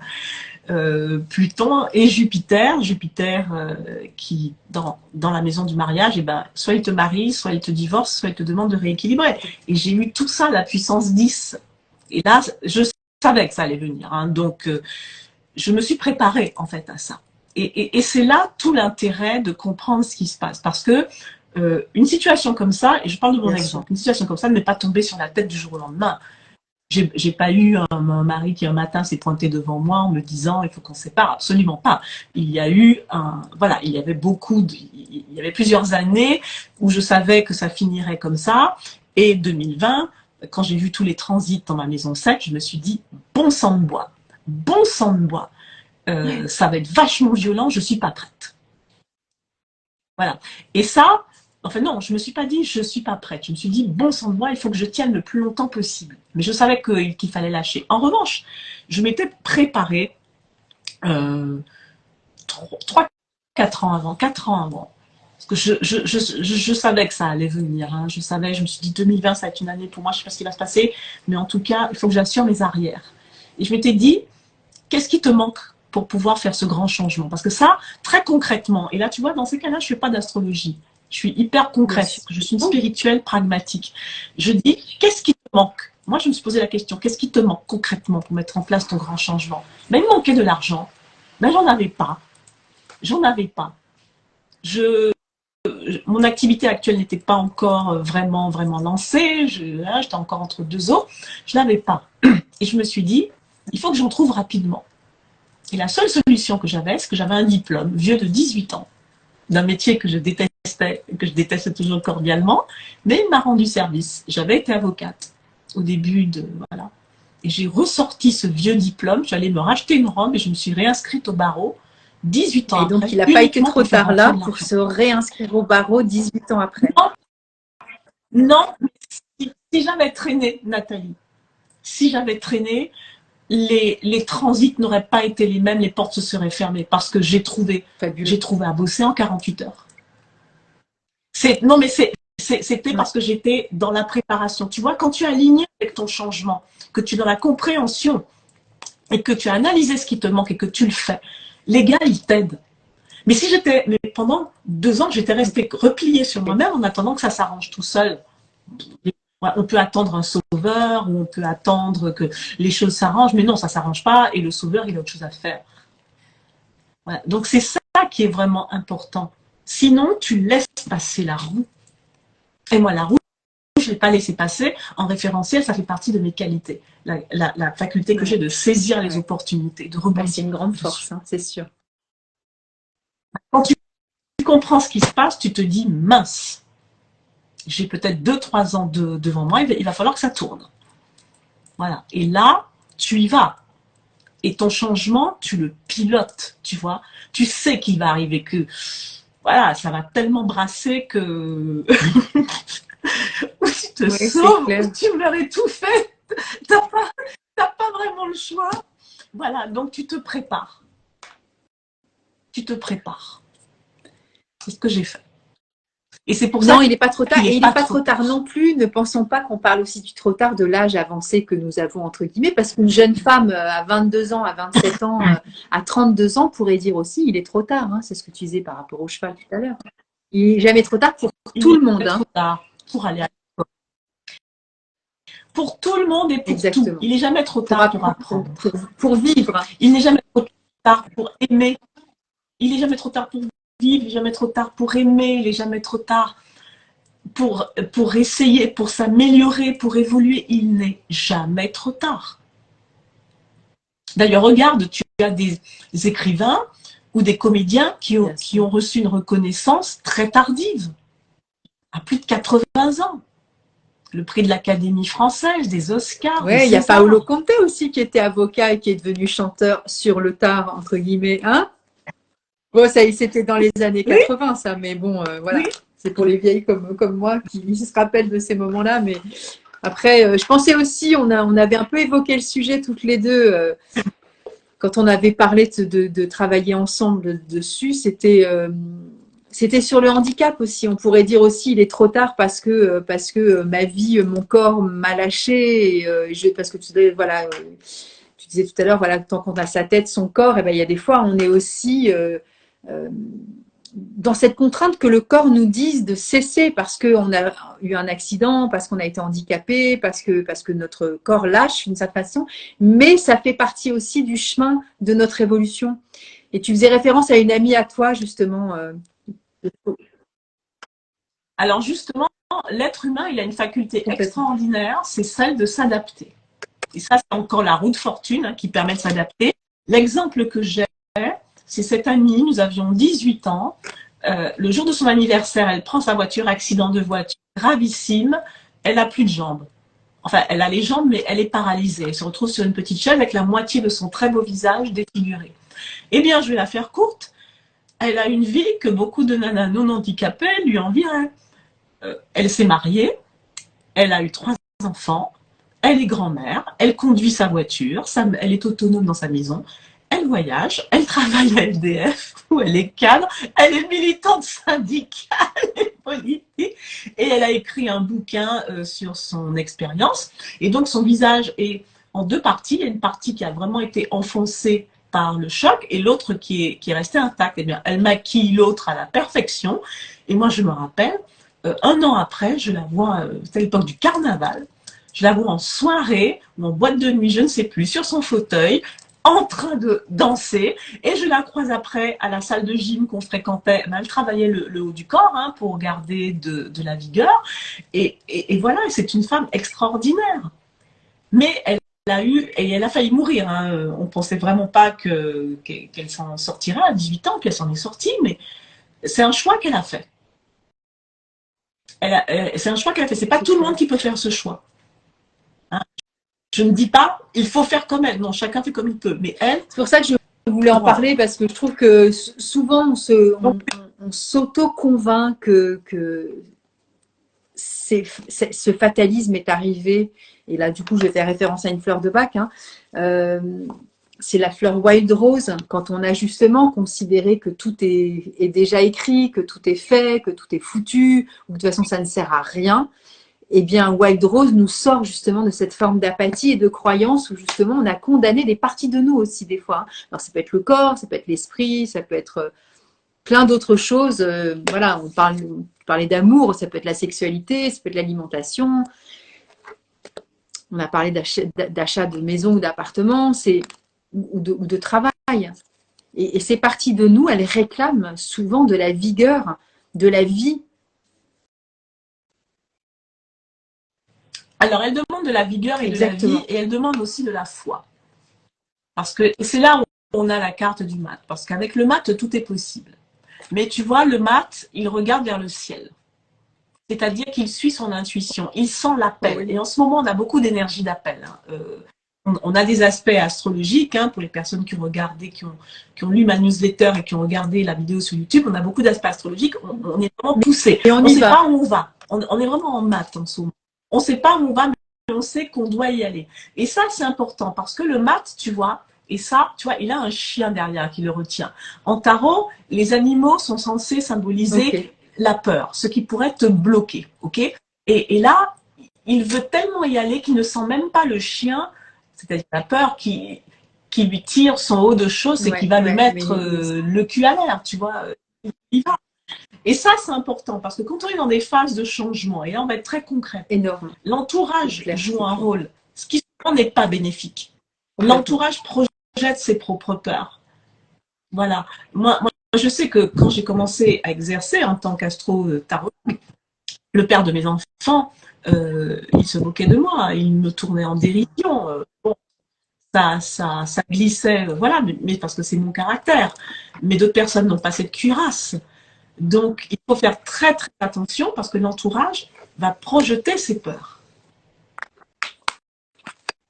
Pluton et Jupiter. Jupiter qui, dans la maison du mariage, eh ben, soit il te marie, soit il te divorce, soit il te demande de rééquilibrer. Et j'ai eu tout ça, la puissance 10. Et là, je savais que ça allait venir. Hein, donc, je me suis préparée en fait à ça. Et c'est là tout l'intérêt de comprendre ce qui se passe. Parce que une situation comme ça, et je parle de mon exemple, une situation comme ça ne m'est pas tombée sur la tête du jour au lendemain. J'ai pas eu un mari qui un matin s'est pointé devant moi en me disant il faut qu'on se sépare, absolument pas. Il y a eu il y avait il y avait plusieurs années où je savais que ça finirait comme ça. Et 2020, quand j'ai vu tous les transits dans ma maison 7, je me suis dit bon sang de bois, ça va être vachement violent, je suis pas prête. Voilà. Et ça, enfin non, je me suis pas dit je suis pas prête. Je me suis dit bon sang de bois, il faut que je tienne le plus longtemps possible. Mais je savais qu'il fallait lâcher. En revanche, je m'étais préparée 3-4 ans avant, 4 ans avant. Parce que je savais que ça allait venir. Hein. Je me suis dit 2020, ça va être une année pour moi, je sais pas ce qui va se passer, mais en tout cas, il faut que j'assure mes arrières. Et je m'étais dit, qu'est-ce qui te manque pour pouvoir faire ce grand changement? Parce que ça, très concrètement, et là, tu vois, dans ces cas-là, je ne fais pas d'astrologie. Je suis hyper concrète. Je suis une spirituelle pragmatique. Je dis, qu'est-ce qui te manque? Moi, je me suis posé la question, qu'est-ce qui te manque concrètement pour mettre en place ton grand changement? Ben, il me manquait de l'argent. Ben, j'en avais pas. J'en avais pas. Mon activité actuelle n'était pas encore vraiment lancée. J'étais encore entre deux eaux. Je n'avais pas. Et je me suis dit, il faut que j'en trouve rapidement. Et la seule solution que j'avais, c'est que j'avais un diplôme vieux de 18 ans, d'un métier que je détestais, que je déteste toujours cordialement, mais il m'a rendu service. J'avais été avocate au début de... Voilà. Et j'ai ressorti ce vieux diplôme, j'allais me racheter une robe et je me suis réinscrite au barreau 18 ans et donc, après. il n'a pas été trop tard là pour se réinscrire au barreau 18 ans après. Non, si j'avais traîné, Nathalie, si j'avais traîné, les transits n'auraient pas été les mêmes, les portes se seraient fermées parce que j'ai trouvé à bosser en 48 heures. Non, mais c'était parce que j'étais dans la préparation. Tu vois, quand tu es aligné avec ton changement, que tu es dans la compréhension et que tu as analysé ce qui te manque et que tu le fais, les gars, ils t'aident. Mais pendant 2 ans, j'étais restée repliée sur moi-même en attendant que ça s'arrange tout seul. On peut attendre un sauveur ou on peut attendre que les choses s'arrangent, mais non, ça ne s'arrange pas et le sauveur, il a autre chose à faire. Voilà. Donc, c'est ça qui est vraiment important. Sinon, tu laisses passer la roue. Et moi, la roue, je ne l'ai pas laissé passer. En référentiel, ça fait partie de mes qualités. La faculté que j'ai de saisir les opportunités, de rebondir. C'est une grande force, hein, c'est sûr. Quand tu comprends ce qui se passe, tu te dis, mince, j'ai peut-être 2-3 ans devant moi, il va falloir que ça tourne. Voilà. Et là, tu y vas. Et ton changement, tu le pilotes, tu vois. Tu sais qu'il va arriver, que voilà, ça va tellement brasser que tu te sauves, tu meurs étouffé. T'as pas vraiment le choix. Voilà, donc tu te prépares. Tu te prépares. C'est ce que j'ai fait. Et c'est pour ça. Non, il n'est pas trop tard. Et il n'est pas trop tard non plus. Ne pensons pas qu'on parle aussi du trop tard de l'âge avancé que nous avons, entre guillemets, parce qu'une jeune femme à 22 ans, à 27 ans, à 32 ans pourrait dire aussi il est trop tard. Hein. C'est ce que tu disais par rapport au cheval tout à l'heure. Il n'est jamais trop tard pour tout le monde. Il est trop tard pour aller à l'école. Pour tout le monde et pour tout. Il n'est jamais trop tard pour apprendre. Pour vivre. Il n'est jamais trop tard pour aimer. Il n'est jamais trop tard pour vivre, il n'est jamais trop tard pour aimer, il n'est jamais trop tard pour essayer, pour s'améliorer, pour évoluer. Il n'est jamais trop tard. D'ailleurs, regarde, tu as des écrivains ou des comédiens qui ont reçu une reconnaissance très tardive, à plus de 80 ans. Le prix de l'Académie française, des Oscars. Oui, il y a Paolo Conte aussi qui était avocat et qui est devenu chanteur sur le tard, entre guillemets. Hein? Bon, c'était dans les années 80, ça, mais bon, voilà. Oui. C'est pour les vieilles comme moi qui se rappellent de ces moments-là. Mais après, je pensais aussi, on avait un peu évoqué le sujet toutes les deux. Quand on avait parlé de travailler ensemble dessus, c'était sur le handicap aussi. On pourrait dire aussi, il est trop tard parce que ma vie, mon corps m'a lâché. Parce que tu disais tout à l'heure, voilà, tant qu'on a sa tête, son corps, et ben, il y a des fois, on est aussi dans cette contrainte que le corps nous dise de cesser parce qu'on a eu un accident, parce qu'on a été handicapé, parce que notre corps lâche d'une certaine façon, mais ça fait partie aussi du chemin de notre évolution. Et tu faisais référence à une amie à toi, justement. Alors justement, l'être humain, il a une faculté extraordinaire, c'est celle de s'adapter. Et ça, c'est encore la roue de fortune qui permet de s'adapter. L'exemple que j'ai, c'est cette amie, nous avions 18 ans. Le jour de son anniversaire, elle prend sa voiture, accident de voiture, gravissime. Elle n'a plus de jambes. Enfin, elle a les jambes, mais elle est paralysée. Elle se retrouve sur une petite chaise avec la moitié de son très beau visage défiguré. Eh bien, je vais la faire courte. Elle a une vie que beaucoup de nanas non handicapées lui envieraient. Elle s'est mariée. Elle a eu 3 enfants. Elle est grand-mère. Elle conduit sa voiture. Elle est autonome dans sa maison. Elle voyage, elle travaille à LDF, où elle est cadre, elle est militante syndicale et politique, et elle a écrit un bouquin sur son expérience. Et donc son visage est en 2 parties. Il y a une partie qui a vraiment été enfoncée par le choc et l'autre qui est resté intact. Eh bien, elle maquille l'autre à la perfection. Et moi, je me rappelle, un an après, je la vois, c'était à l'époque du carnaval, je la vois en soirée ou en boîte de nuit, je ne sais plus, sur son fauteuil, en train de danser, et je la croise après à la salle de gym qu'on fréquentait. Elle travaillait le haut du corps hein, pour garder de la vigueur, et voilà, c'est une femme extraordinaire. Mais elle a eu, et elle a failli mourir. Hein. On ne pensait vraiment pas qu'elle s'en sortirait à 18 ans, puis elle s'en est sortie, mais c'est un choix qu'elle a fait. C'est un choix qu'elle a fait. C'est pas tout le monde qui peut faire ce choix. Hein. Je ne dis pas, il faut faire comme elle. Non, chacun fait comme il peut. Mais elle. C'est pour ça que je voulais en parler, parce que je trouve que souvent on s'auto-convainc que ce fatalisme est arrivé. Et là, du coup, je fais référence à une fleur de bac. Hein. C'est la fleur Wild Rose, quand on a justement considéré que tout est déjà écrit, que tout est fait, que tout est foutu, ou que de toute façon ça ne sert à rien. Eh bien, Wild Rose nous sort justement de cette forme d'apathie et de croyance où justement on a condamné des parties de nous aussi des fois. Alors ça peut être le corps, ça peut être l'esprit, ça peut être plein d'autres choses. Voilà, on parlait d'amour, ça peut être la sexualité, ça peut être l'alimentation. On a parlé d'achat de maison ou d'appartement, ou de travail. Et ces parties de nous, elles réclament souvent de la vigueur, de la vie. Alors, elle demande de la vigueur et Exactement. De la vie, et elle demande aussi de la foi. Parce que c'est là où on a la carte du mat. Parce qu'avec le mat, tout est possible. Mais tu vois, le mat, il regarde vers le ciel. C'est-à-dire qu'il suit son intuition. Il sent l'appel. Oui. Et en ce moment, on a beaucoup d'énergie d'appel. Hein. On a des aspects astrologiques hein, pour les personnes qui ont regardé, qui ont lu ma newsletter et qui ont regardé la vidéo sur YouTube. On a beaucoup d'aspects astrologiques. On est vraiment poussé. Et on ne sait pas où on va. On est vraiment en maths en ce moment. On ne sait pas où on va, mais on sait qu'on doit y aller. Et ça, c'est important parce que le maths, tu vois, et ça, tu vois, il a un chien derrière qui le retient. En tarot, les animaux sont censés symboliser la peur, ce qui pourrait te bloquer. Et là, il veut tellement y aller qu'il ne sent même pas le chien, c'est-à-dire la peur qui lui tire son haut de choses et qui va lui mettre le cul à l'air, tu vois. Il va. Et ça, c'est important parce que quand on est dans des phases de changement, et là, on va être très concret, l'entourage joue un rôle, ce qui n'est pas bénéfique. L'entourage projette ses propres peurs. Voilà. Moi, je sais que quand j'ai commencé à exercer en tant qu'astro-tarot, le père de mes enfants, il se moquait de moi, il me tournait en dérision. Bon, ça glissait, voilà, mais parce que c'est mon caractère. Mais d'autres personnes n'ont pas cette cuirasse. Donc, il faut faire très, très attention parce que l'entourage va projeter ses peurs.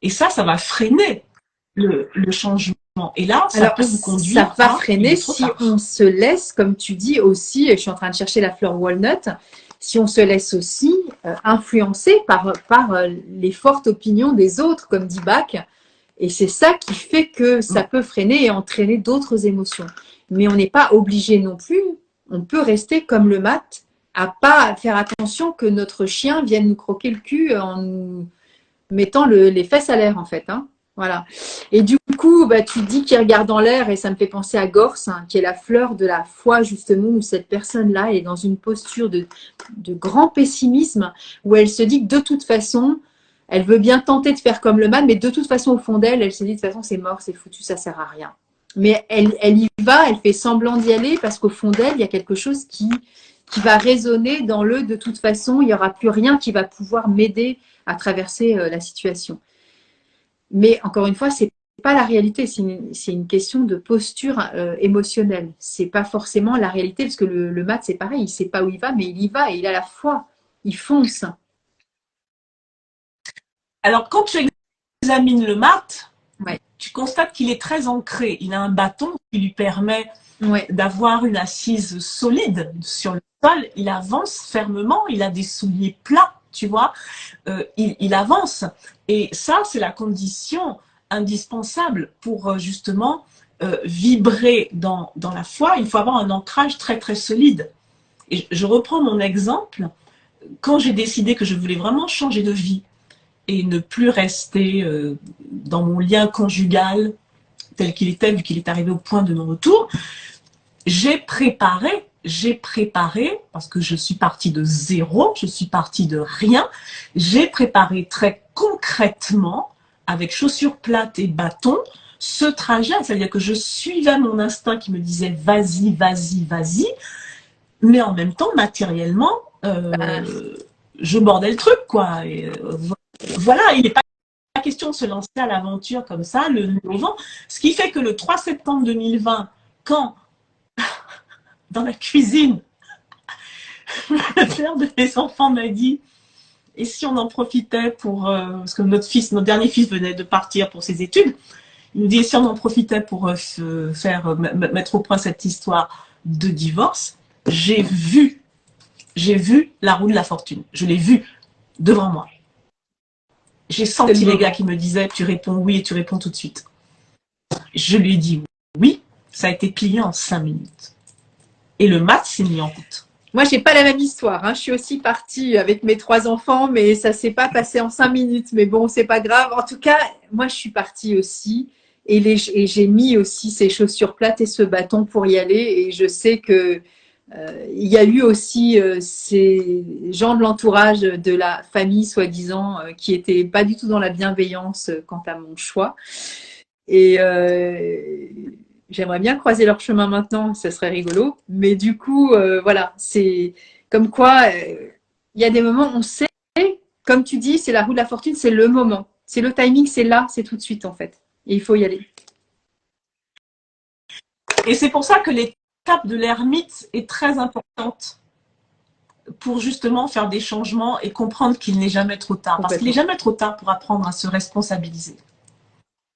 Et ça va freiner le changement. Et là, ça peut vous conduire. Ça va freiner si on se laisse, comme tu dis aussi, je suis en train de chercher la fleur walnut, si on se laisse aussi influencer par les fortes opinions des autres, comme dit Bach. Et c'est ça qui fait que ça peut freiner et entraîner d'autres émotions. Mais on n'est pas obligé non plus. On peut rester comme le mat, à pas faire attention que notre chien vienne nous croquer le cul en nous mettant les fesses à l'air, en fait. Hein. Voilà. Et du coup, tu dis qu'il regarde en l'air et ça me fait penser à Gorse, hein, qui est la fleur de la foi, justement, où cette personne-là est dans une posture de grand pessimisme, où elle se dit que de toute façon, elle veut bien tenter de faire comme le mat, mais de toute façon, au fond d'elle, elle se dit de toute façon, c'est mort, c'est foutu, ça sert à rien. Mais elle y va, elle fait semblant d'y aller parce qu'au fond d'elle, il y a quelque chose qui va résonner dans le de toute façon, il n'y aura plus rien qui va pouvoir m'aider à traverser la situation. Mais encore une fois, c'est pas la réalité, c'est une question de posture émotionnelle. C'est pas forcément la réalité parce que le mat, c'est pareil, il sait pas où il va, mais il y va et il a la foi, il fonce. Alors, quand tu examines le mat, tu constates qu'il est très ancré. Il a un bâton qui lui permet d'avoir une assise solide sur le sol. Il avance fermement, il a des souliers plats, tu vois. Il avance. Et ça, c'est la condition indispensable pour justement vibrer dans la foi. Il faut avoir un ancrage très, très solide. Et je reprends mon exemple. Quand j'ai décidé que je voulais vraiment changer de vie, et ne plus rester dans mon lien conjugal tel qu'il était, vu qu'il est arrivé au point de non-retour. J'ai préparé, parce que je suis partie de zéro, je suis partie de rien, j'ai préparé très concrètement, avec chaussures plates et bâtons, ce trajet. C'est-à-dire que je suivais mon instinct qui me disait vas-y, vas-y, vas-y, mais en même temps, matériellement, je bordais le truc, quoi. Et, voilà, il n'est pas question de se lancer à l'aventure comme ça, le nez au vent. Ce qui fait que le 3 septembre 2020, quand, dans la cuisine, le père de mes enfants m'a dit, et si on en profitait pour, parce que notre dernier fils venait de partir pour ses études, il nous dit, et si on en profitait pour mettre au point cette histoire de divorce, j'ai vu la roue de la fortune. Je l'ai vue devant moi. J'ai senti les gars qui me disaient, tu réponds oui et tu réponds tout de suite. Je lui ai dit oui, ça a été plié en 5 minutes. Et le match s'est mis en route. Moi, j'ai pas la même histoire. Hein. Je suis aussi partie avec mes 3 enfants, mais ça s'est pas passé en 5 minutes. Mais bon, c'est pas grave. En tout cas, moi, je suis partie aussi. Et j'ai mis aussi ces chaussures plates et ce bâton pour y aller. Et je sais que il y a eu aussi ces gens de l'entourage de la famille, soi-disant, qui étaient pas du tout dans la bienveillance quant à mon choix. Et j'aimerais bien croiser leur chemin maintenant, ça serait rigolo. Mais du coup, voilà, c'est comme quoi, il y a des moments, on sait, comme tu dis, c'est la roue de la fortune, c'est le moment. C'est le timing, c'est là, c'est tout de suite en fait. Et il faut y aller. Et c'est pour ça que l'étape de l'ermite est très importante pour justement faire des changements et comprendre qu'il n'est jamais trop tard. Parce qu'il n'est jamais trop tard pour apprendre à se responsabiliser.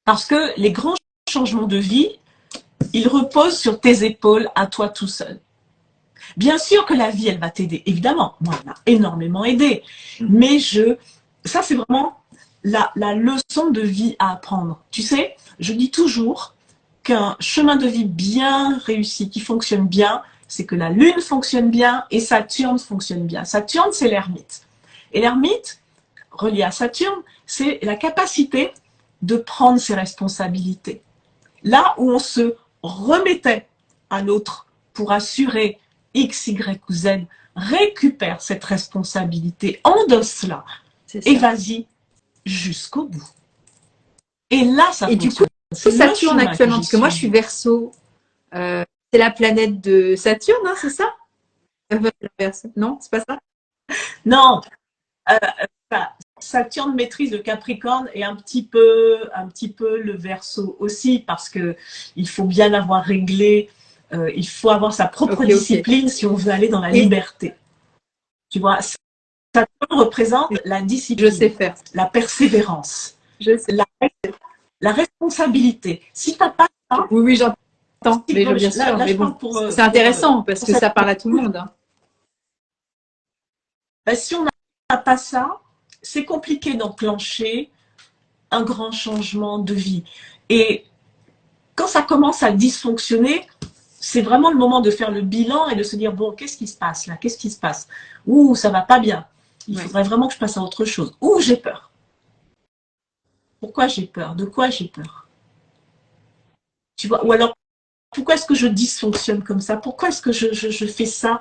Parce que les grands changements de vie, ils reposent sur tes épaules à toi tout seul. Bien sûr que la vie, elle va t'aider. Évidemment, moi, elle m'a énormément aidé. Mais ça, c'est vraiment la leçon de vie à apprendre. Tu sais, je dis toujours qu'un chemin de vie bien réussi, qui fonctionne bien, c'est que la Lune fonctionne bien et Saturne fonctionne bien. Saturne, c'est l'ermite. Et l'ermite, relié à Saturne, c'est la capacité de prendre ses responsabilités. Là où on se remettait à l'autre pour assurer X, Y ou Z, récupère cette responsabilité, endosse-la et vas-y jusqu'au bout. Et là, ça et fonctionne. Du coup, Saturne actuellement, parce que moi je suis Verseau, c'est la planète de Saturne, hein, c'est ça? Non, c'est pas ça? Non, Saturne maîtrise le Capricorne et un petit peu le Verseau aussi, parce que il faut bien avoir réglé, il faut avoir sa propre discipline si on veut aller dans la liberté. Tu vois, Saturne représente la discipline, je sais faire. la persévérance, la responsabilité. Si tu n'as pas ça... Oui, j'entends, mais bien sûr, mais bon, c'est intéressant parce que ça parle à tout le monde. Hein. Ben, si on n'a pas ça, c'est compliqué d'enclencher un grand changement de vie. Et quand ça commence à dysfonctionner, c'est vraiment le moment de faire le bilan et de se dire, bon, qu'est-ce qui se passe là? Qu'est-ce qui se passe? Ouh, ça va pas bien. Il faudrait vraiment que je passe à autre chose. Ouh, j'ai peur. Pourquoi j'ai peur? De quoi j'ai peur? Tu vois? Ou alors, pourquoi est-ce que je dysfonctionne comme ça? Pourquoi est-ce que je fais ça?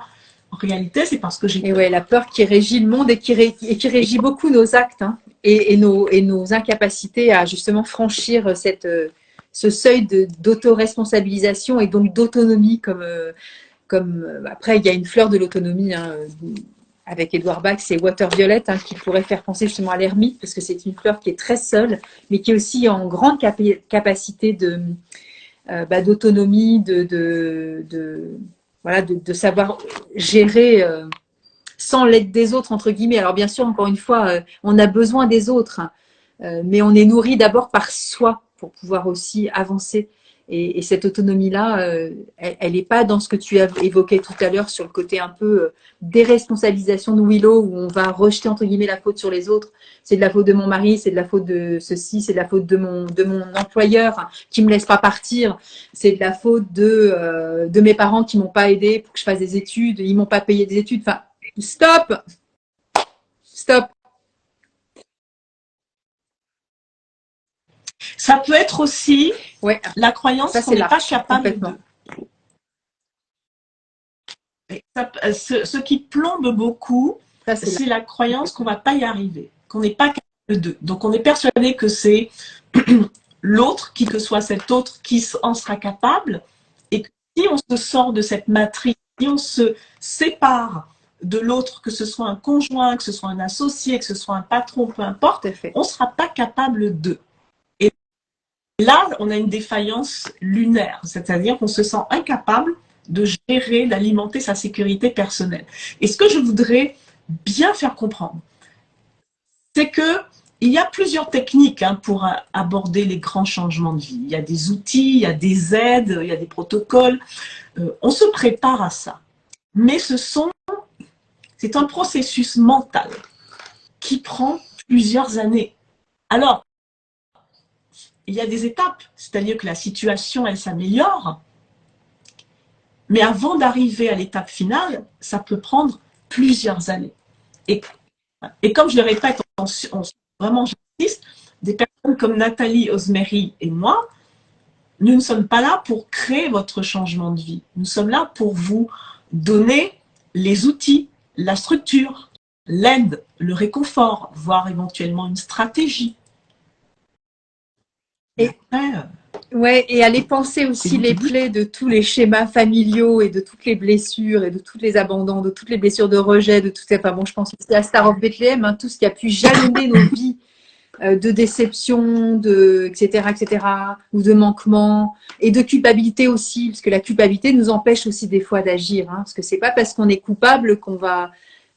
En réalité, c'est parce que j'ai peur. Et ouais, la peur qui régit le monde et qui régit beaucoup nos actes, hein, et nos incapacités à justement franchir ce seuil d'autoresponsabilisation et donc d'autonomie après, il y a une fleur de l'autonomie, hein, avec Edouard Bach, c'est Water Violet, hein, qui pourrait faire penser justement à l'ermite, parce que c'est une fleur qui est très seule, mais qui est aussi en grande capacité d'autonomie, de savoir gérer sans l'aide des autres, entre guillemets. Alors bien sûr, encore une fois, on a besoin des autres, hein, mais on est nourri d'abord par soi pour pouvoir aussi avancer. Et cette autonomie-là, elle n'est pas dans ce que tu as évoqué tout à l'heure sur le côté un peu déresponsabilisation de Willow, où on va rejeter entre guillemets la faute sur les autres. C'est de la faute de mon mari, c'est de la faute de ceci, c'est de la faute de mon employeur qui me laisse pas partir, c'est de la faute de mes parents qui m'ont pas aidé pour que je fasse des études, ils m'ont pas payé des études. Enfin, stop. Ça peut être aussi Ouais. la croyance Ça, qu'on c'est n'est pas large, capable complètement. Ce qui plombe beaucoup, Ça, c'est c'est large. la croyance qu'on ne va pas y arriver, qu'on n'est pas capable de. Donc on est persuadé que c'est l'autre, qui que soit cet autre, qui en sera capable, et que si on se sort de cette matrice, si on se sépare de l'autre, que ce soit un conjoint, que ce soit un associé, que ce soit un patron, peu importe, on ne sera pas capable de. Et là, on a une défaillance lunaire, c'est-à-dire qu'on se sent incapable de gérer, d'alimenter sa sécurité personnelle. Et ce que je voudrais bien faire comprendre, c'est que il y a plusieurs techniques pour aborder les grands changements de vie. Il y a des outils, il y a des aides, il y a des protocoles. On se prépare à ça. Mais c'est un processus mental qui prend plusieurs années. Alors, il y a des étapes, c'est-à-dire que la situation, elle s'améliore. Mais avant d'arriver à l'étape finale, ça peut prendre plusieurs années. Et comme je le répète, vraiment j'insiste, des personnes comme Nathalie Osmery et moi, nous ne sommes pas là pour créer votre changement de vie. Nous sommes là pour vous donner les outils, la structure, l'aide, le réconfort, voire éventuellement une stratégie. Et après, ouais, et aller penser aussi les plaies de tous les schémas familiaux et de toutes les blessures et de tous les abandons, de toutes les blessures de rejet, de tout ça. Enfin bon, je pense aussi à Star of Bethlehem, tout ce qui a pu jalonner nos vies de déception, etc., ou de manquement, et de culpabilité aussi, parce que la culpabilité nous empêche aussi des fois d'agir, parce que c'est pas parce qu'on est coupable qu'on va,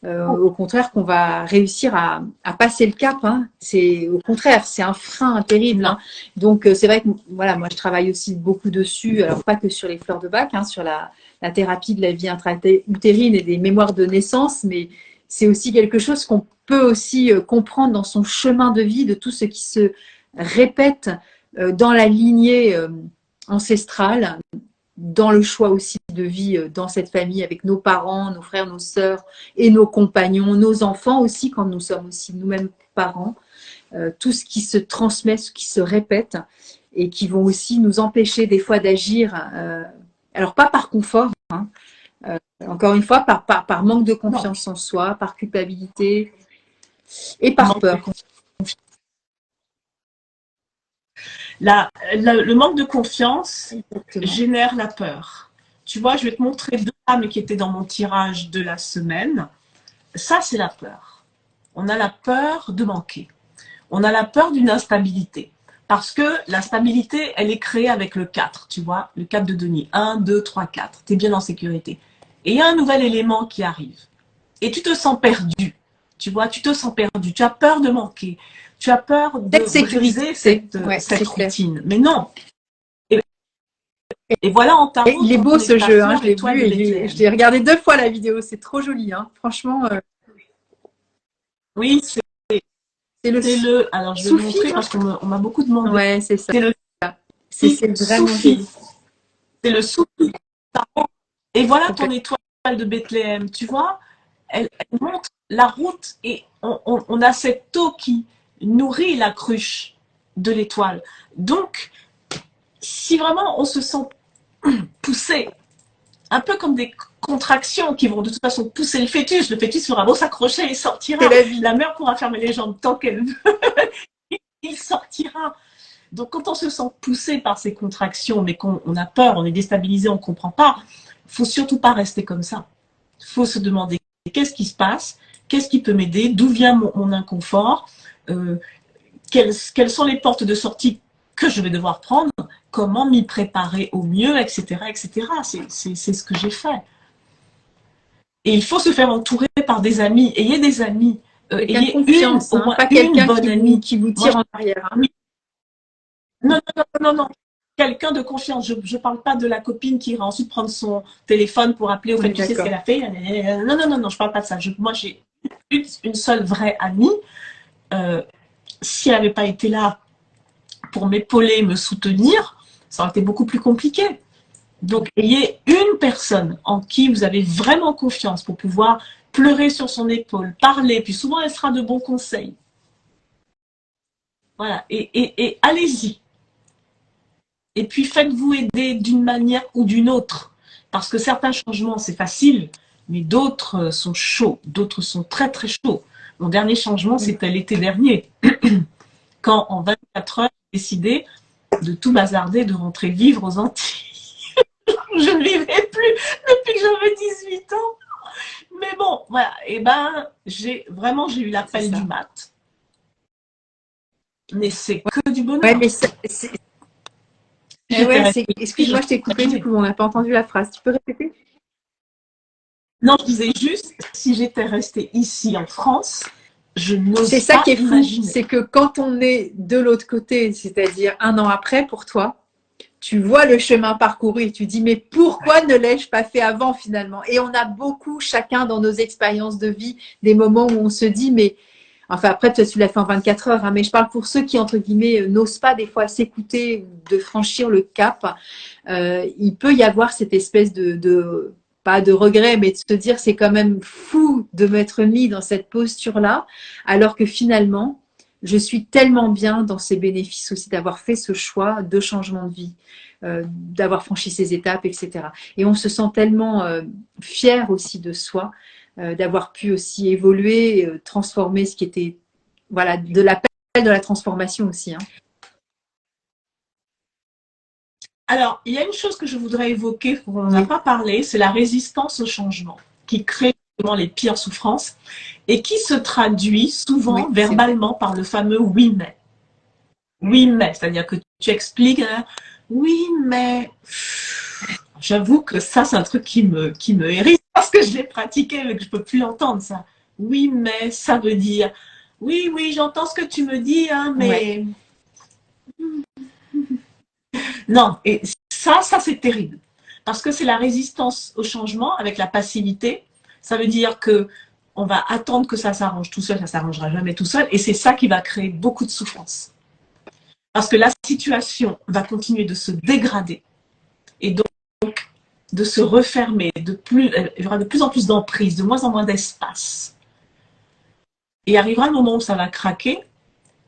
au contraire, qu'on va réussir à passer le cap. C'est au contraire, c'est un frein terrible. Donc c'est vrai que voilà, moi je travaille aussi beaucoup dessus, alors pas que sur les fleurs de bac, sur la thérapie de la vie intra-utérine et des mémoires de naissance, mais c'est aussi quelque chose qu'on peut aussi comprendre dans son chemin de vie, de tout ce qui se répète dans la lignée ancestrale, dans le choix aussi de vie dans cette famille avec nos parents, nos frères, nos sœurs et nos compagnons, nos enfants aussi quand nous sommes aussi nous-mêmes parents, tout ce qui se transmet, ce qui se répète et qui vont aussi nous empêcher des fois d'agir, alors pas par confort, encore une fois, par manque de confiance en soi, par culpabilité et par peur. Le manque de confiance génère la peur. Tu vois, je vais te montrer deux femmes qui étaient dans mon tirage de la semaine. Ça, c'est la peur. On a la peur de manquer. On a la peur d'une instabilité. Parce que la stabilité, elle est créée avec le 4, tu vois, le 4 de denier. 1, 2, 3, 4. Tu es bien en sécurité. Et il y a un nouvel élément qui arrive. Et tu te sens perdu. Tu vois, tu te sens perdu. Tu as peur de manquer. Tu as peur de briser cette routine. Mais non. Et voilà, on t'arrive. Il est beau ce jeu, je l'ai vu et je l'ai regardé 2 fois la vidéo. C'est trop joli, franchement. Oui, c'est le. Alors, je vais le montrer parce qu'on m'a beaucoup demandé. Ouais, c'est ça. C'est vraiment Soufi. C'est le Soufi. Et voilà ton étoile de Bethléem. Tu vois, elle montre la route et on a cette eau qui nourrit la cruche de l'étoile. Donc, si vraiment on se sent poussé, un peu comme des contractions qui vont de toute façon pousser le fœtus fera beau s'accrocher, il sortira. La mère pourra fermer les jambes tant qu'elle veut, il sortira. Donc, quand on se sent poussé par ces contractions, mais qu'on a peur, on est déstabilisé, on ne comprend pas, il ne faut surtout pas rester comme ça. Il faut se demander qu'est-ce qui se passe, qu'est-ce qui peut m'aider, d'où vient mon inconfort, quelles sont les portes de sortie que je vais devoir prendre, comment m'y préparer au mieux, etc. etc. C'est ce que j'ai fait. Et il faut se faire entourer par des amis. Ayez des amis. Ayez confiance, au moins pas quelqu'un qui vous tire en arrière. Non. Quelqu'un de confiance. Je ne parle pas de la copine qui ira ensuite prendre son téléphone pour appeler au fait, tu sais ce qu'elle a fait. Non, je ne parle pas de ça. Moi, j'ai une seule vraie amie. Si elle n'avait pas été là pour m'épauler, me soutenir, ça aurait été beaucoup plus compliqué. Donc, ayez une personne en qui vous avez vraiment confiance pour pouvoir pleurer sur son épaule, parler, puis souvent elle sera de bons conseils. Voilà, et allez-y. et puis faites-vous aider d'une manière ou d'une autre. Parce que certains changements, c'est facile, mais d'autres sont chauds, d'autres sont très très chauds. Mon dernier changement, c'était l'été dernier, quand en 24 heures, j'ai décidé de tout bazarder, de rentrer vivre aux Antilles. Je ne vivais plus depuis que j'avais 18 ans. Mais bon, voilà. Et ben, j'ai eu l'appel du mat. Mais c'est que du bonheur. Ouais, mais excuse-moi, je t'ai coupé, du coup, on n'a pas entendu la phrase. Tu peux répéter? Non, je disais juste, si j'étais restée ici en France, je n'ose C'est ça pas qui est fou, imaginer. c'est que quand on est de l'autre côté, c'est-à-dire un an après pour toi, tu vois le chemin parcouru et tu dis mais pourquoi ne l'ai-je pas fait avant finalement? Et on a beaucoup, chacun dans nos expériences de vie, des moments où on se dit mais enfin après peut-être tu l'as fait en 24 heures, hein, mais je parle pour ceux qui entre guillemets n'osent pas des fois s'écouter, de franchir le cap. Il peut y avoir cette espèce de pas de regret, mais de se dire c'est quand même fou de m'être mis dans cette posture-là, alors que finalement, je suis tellement bien dans ces bénéfices aussi d'avoir fait ce choix de changement de vie, d'avoir franchi ces étapes, etc. Et on se sent tellement fier aussi de soi, d'avoir pu aussi évoluer, transformer ce qui était, voilà, de l'appel de la transformation aussi. Hein. Alors, il y a une chose que je voudrais évoquer, on n'en a pas parlé, c'est la résistance au changement, qui crée justement les pires souffrances et qui se traduit souvent verbalement par le fameux oui mais. Oui mais, c'est-à-dire que tu expliques, hein, oui mais. J'avoue que ça, c'est un truc qui me hérisse parce que je l'ai pratiqué mais que je peux plus l'entendre, ça. Oui mais, ça veut dire, oui, oui, j'entends ce que tu me dis, hein, mais. Non, et ça c'est terrible. Parce que c'est la résistance au changement avec la passivité. Ça veut dire que on va attendre que ça s'arrange tout seul, ça s'arrangera jamais tout seul. Et c'est ça qui va créer beaucoup de souffrance. Parce que la situation va continuer de se dégrader. Et donc, de se refermer. Il y aura de plus en plus d'emprise, de moins en moins d'espace. Et arrivera le moment où ça va craquer.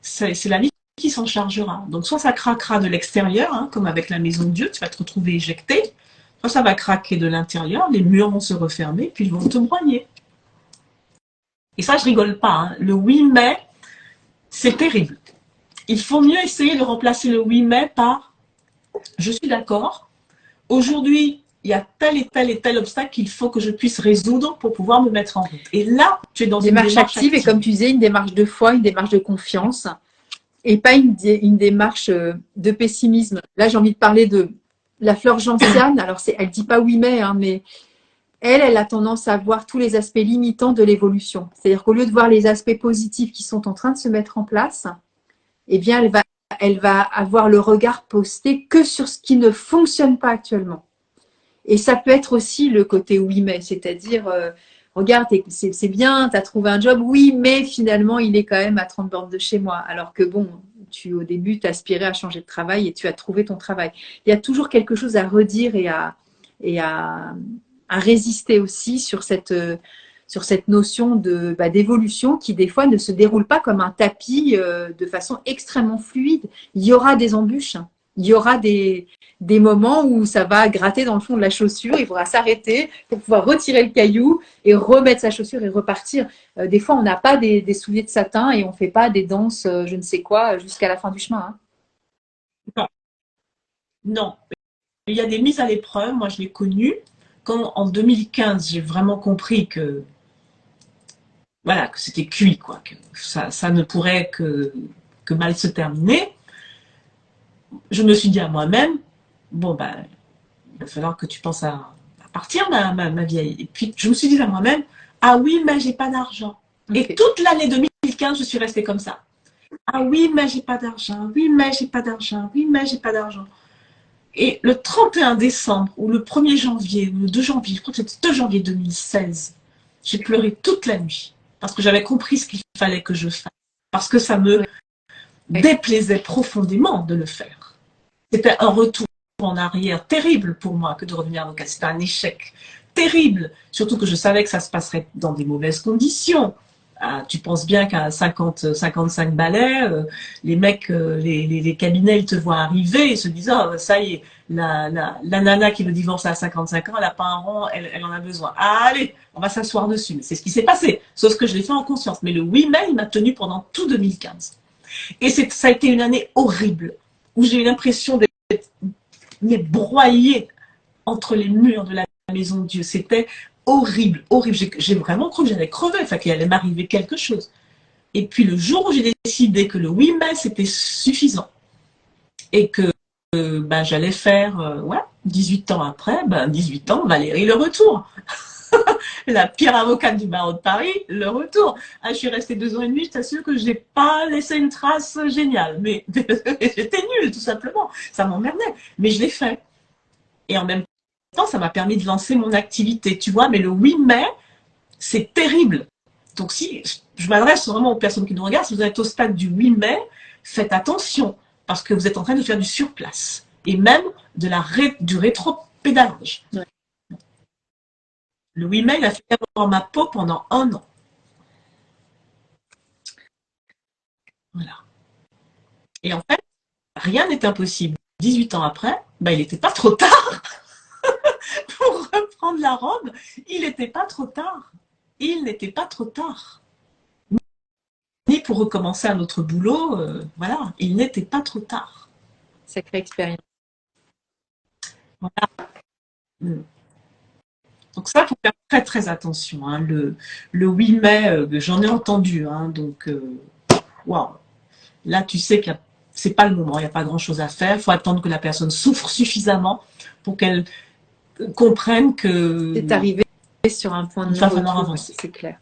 C'est la vie qui s'en chargera. Donc, soit ça craquera de l'extérieur, hein, comme avec la maison de Dieu, tu vas te retrouver éjecté. Soit ça va craquer de l'intérieur, les murs vont se refermer, puis ils vont te broyer. Et ça, je rigole pas. Hein. Le oui mais, c'est terrible. Il faut mieux essayer de remplacer le oui mais par je suis d'accord. Aujourd'hui, il y a tel et tel et tel obstacle qu'il faut que je puisse résoudre pour pouvoir me mettre en route. Et là, tu es dans une démarche active. Et comme tu disais, une démarche de foi, une démarche de confiance. Et pas une démarche de pessimisme. Là, j'ai envie de parler de la fleur gentiane. Alors, elle dit pas oui mais elle a tendance à voir tous les aspects limitants de l'évolution. C'est-à-dire qu'au lieu de voir les aspects positifs qui sont en train de se mettre en place, eh bien, elle va avoir le regard posté que sur ce qui ne fonctionne pas actuellement. Et ça peut être aussi le côté oui mais, c'est-à-dire regarde, c'est bien, tu as trouvé un job, oui, mais finalement, il est quand même à 30 bornes de chez moi. Alors que bon, au début, tu aspirais à changer de travail et tu as trouvé ton travail. Il y a toujours quelque chose à redire et à résister aussi sur cette notion d'évolution qui, des fois, ne se déroule pas comme un tapis de façon extrêmement fluide. Il y aura des embûches. Il y aura des moments où ça va gratter dans le fond de la chaussure, il faudra s'arrêter pour pouvoir retirer le caillou et remettre sa chaussure et repartir. Des fois, on n'a pas des souliers de satin et on ne fait pas des danses, je ne sais quoi, jusqu'à la fin du chemin. Hein. Non. Il y a des mises à l'épreuve, moi je l'ai connu. Quand en 2015, j'ai vraiment compris que voilà, que c'était cuit, quoi, que ça ne pourrait que mal se terminer. Je me suis dit à moi-même, bon, ben, il va falloir que tu penses à partir, ma vieille. Et puis, je me suis dit à moi-même, ah oui, mais j'ai pas d'argent. Okay. Et toute l'année 2015, je suis restée comme ça. Ah oui, mais j'ai pas d'argent. Oui, mais j'ai pas d'argent. Oui, mais j'ai pas d'argent. Et le 31 décembre, ou le 1er janvier, ou le 2 janvier, je crois que c'était 2 janvier 2016, j'ai pleuré toute la nuit. Parce que j'avais compris ce qu'il fallait que je fasse. Parce que ça me déplaisait profondément de le faire. C'était un retour en arrière terrible pour moi que de revenir avocate. C'était un échec terrible, surtout que je savais que ça se passerait dans des mauvaises conditions, tu penses bien qu'à 55 balais, les mecs, les cabinets, ils te voient arriver et se disent, oh, ça y est, la nana qui veut divorcer à 55 ans, elle n'a pas un rond, elle en a besoin. Allez, on va s'asseoir dessus. Mais c'est ce qui s'est passé. Sauf que je l'ai fait en conscience. Mais le oui mais, il m'a tenu pendant tout 2015. Et ça a été une année horrible, où j'ai eu l'impression d'être broyée entre les murs de la maison de Dieu. C'était horrible, horrible. J'ai vraiment cru que j'allais crever, enfin qu'il allait m'arriver quelque chose. Et puis le jour où j'ai décidé que le oui mais c'était suffisant et que j'allais faire 18 ans après, 18 ans, Valérie le retour. La pire avocate du barreau de Paris, le retour. Je suis restée 2 ans et demi, je t'assure que je n'ai pas laissé une trace géniale. Mais j'étais nulle, tout simplement. Ça m'emmerdait. Mais je l'ai fait. Et en même temps, ça m'a permis de lancer mon activité, tu vois. Mais le oui mais, c'est terrible. Donc si je m'adresse vraiment aux personnes qui nous regardent, si vous êtes au stade du oui mais, faites attention parce que vous êtes en train de faire du surplace et même du rétropédalage. Ouais. Le oui mais, il a fait avoir ma peau pendant 1 an. Voilà. Et en fait, rien n'est impossible. 18 ans après, il n'était pas trop tard pour reprendre la robe. Il n'était pas trop tard. Il n'était pas trop tard. Ni pour recommencer un autre boulot. Voilà, il n'était pas trop tard. Sacrée expérience. Voilà. Donc ça, il faut faire très très attention. Hein. Le oui mais, j'en ai entendu. Hein, donc, waouh. Là, tu sais que c'est pas le moment. Il n'y a pas grand-chose à faire. Il faut attendre que la personne souffre suffisamment pour qu'elle comprenne que c'est arrivé sur un point de non-retour, c'est clair.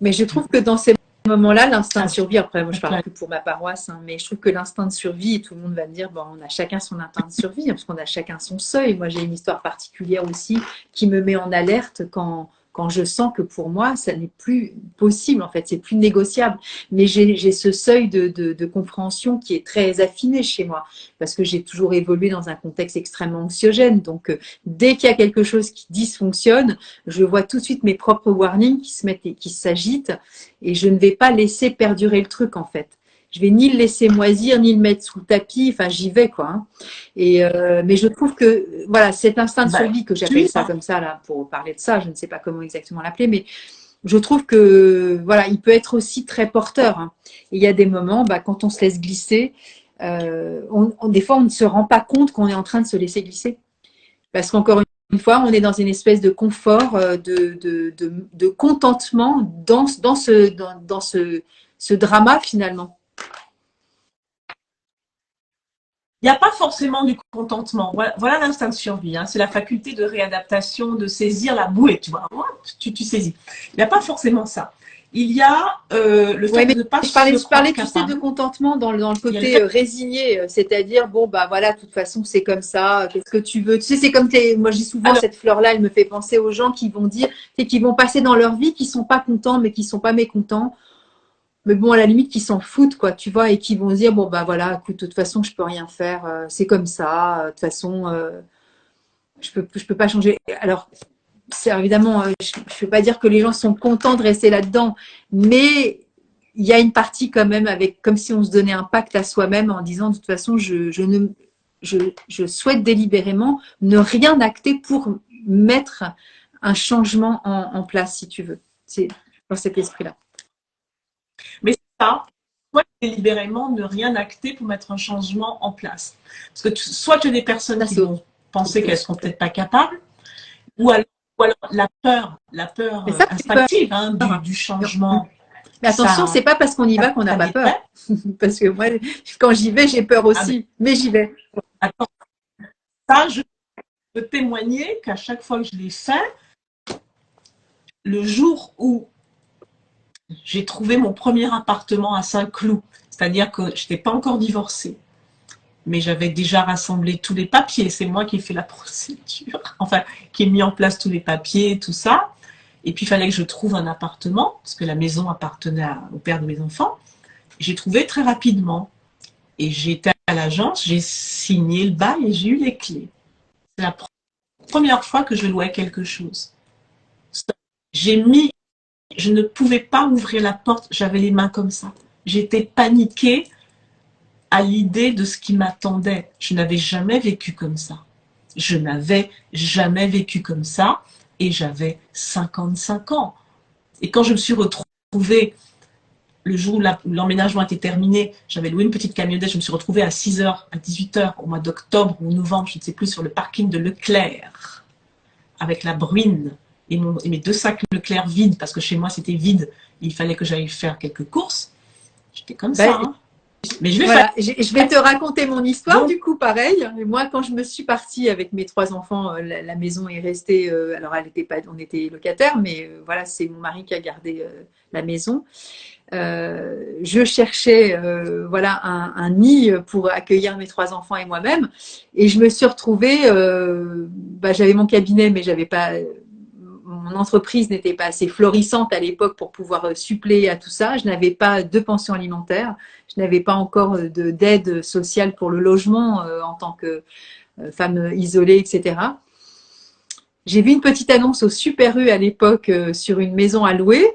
Mais je trouve que dans ces moments-là, l'instinct de survie, après moi je parle plus pour ma paroisse, hein, mais je trouve que l'instinct de survie, tout le monde va me dire, bon, on a chacun son instinct de survie, hein, parce qu'on a chacun son seuil. Moi j'ai une histoire particulière aussi qui me met en alerte quand je sens que pour moi, ça n'est plus possible, en fait, c'est plus négociable. Mais j'ai ce seuil de compréhension qui est très affiné chez moi, parce que j'ai toujours évolué dans un contexte extrêmement anxiogène. Donc, dès qu'il y a quelque chose qui dysfonctionne, je vois tout de suite mes propres warnings qui se mettent et qui s'agitent, et je ne vais pas laisser perdurer le truc, en fait. Je vais ni le laisser moisir, ni le mettre sous le tapis. Enfin, j'y vais, quoi. Hein. Et mais je trouve que voilà, cet instinct de survie que j'appelle ça comme ça là pour parler de ça, je ne sais pas comment exactement l'appeler, mais je trouve que voilà, il peut être aussi très porteur. Hein. Et il y a des moments, quand on se laisse glisser, des fois, on ne se rend pas compte qu'on est en train de se laisser glisser, parce qu'encore une fois, on est dans une espèce de confort, de contentement dans ce drama finalement. Il n'y a pas forcément du contentement. Voilà l'instinct de survie. Hein. C'est la faculté de réadaptation, de saisir la bouée. Tu vois, tu saisis. Il n'y a pas forcément ça. Il y a le fait de ne pas je parlais tu sais, de contentement dans le côté résigné. C'est-à-dire, bon, voilà, de toute façon, c'est comme ça. Qu'est-ce que tu veux? Tu sais, c'est comme moi, je dis souvent, cette fleur-là, elle me fait penser aux gens qui vont dire, qui vont passer dans leur vie, qui ne sont pas contents, mais qui ne sont pas mécontents. Mais bon, à la limite, qui s'en foutent, quoi, tu vois, et qui vont se dire, bon, voilà, écoute, de toute façon, je peux rien faire, c'est comme ça, de toute façon, je peux pas changer. Alors, c'est évidemment, je ne veux pas dire que les gens sont contents de rester là-dedans, mais il y a une partie quand même comme si on se donnait un pacte à soi-même en disant, de toute façon, je souhaite délibérément ne rien acter pour mettre un changement en place, si tu veux. C'est dans cet esprit-là. Mais ça, soit délibérément ne rien acter pour mettre un changement en place. Parce que soit tu as des personnes qui vont penser qu'elles ne seront peut-être pas capables, ou alors la peur instinctive du changement. Mais attention, c'est pas parce qu'on y va qu'on n'a pas peur. Parce que moi, quand j'y vais, j'ai peur aussi. Mais j'y vais. Attends, ça, je peux témoigner qu'à chaque fois que je l'ai fait, le jour où j'ai trouvé mon premier appartement à Saint-Cloud, c'est-à-dire que je n'étais pas encore divorcée, mais j'avais déjà rassemblé tous les papiers. C'est moi qui ai fait la procédure, enfin, qui ai mis en place tous les papiers, tout ça. Et puis, il fallait que je trouve un appartement, parce que la maison appartenait au père de mes enfants. J'ai trouvé très rapidement. Et j'ai été à l'agence, j'ai signé le bail et j'ai eu les clés. C'est la première fois que je louais quelque chose. J'ai mis je ne pouvais pas ouvrir la porte, j'avais les mains comme ça. J'étais paniquée à l'idée de ce qui m'attendait. Je n'avais jamais vécu comme ça. Je n'avais jamais vécu comme ça et j'avais 55 ans. Et quand je me suis retrouvée, le jour où l'emménagement était terminé, j'avais loué une petite camionnette, je me suis retrouvée à 6 h, à 18 h, au mois d'octobre ou novembre, je ne sais plus, sur le parking de Leclerc, avec la bruine et mes 2 sacs Leclerc vides, parce que chez moi c'était vide, il fallait que j'aille faire quelques courses. J'étais comme ça, hein. Mais je vais te raconter mon histoire. Donc, du coup, pareil. Moi, quand je me suis partie avec mes 3 enfants, la maison est restée. Alors, on était locataires, mais voilà, c'est mon mari qui a gardé la maison. Je cherchais voilà un nid pour accueillir mes 3 enfants et moi-même, et je me suis retrouvée. J'avais mon cabinet, mais j'avais pas. Mon entreprise n'était pas assez florissante à l'époque pour pouvoir suppléer à tout ça. Je n'avais pas de pension alimentaire. Je n'avais pas encore d'aide sociale pour le logement en tant que femme isolée, etc. J'ai vu une petite annonce au Super U à l'époque sur une maison à louer.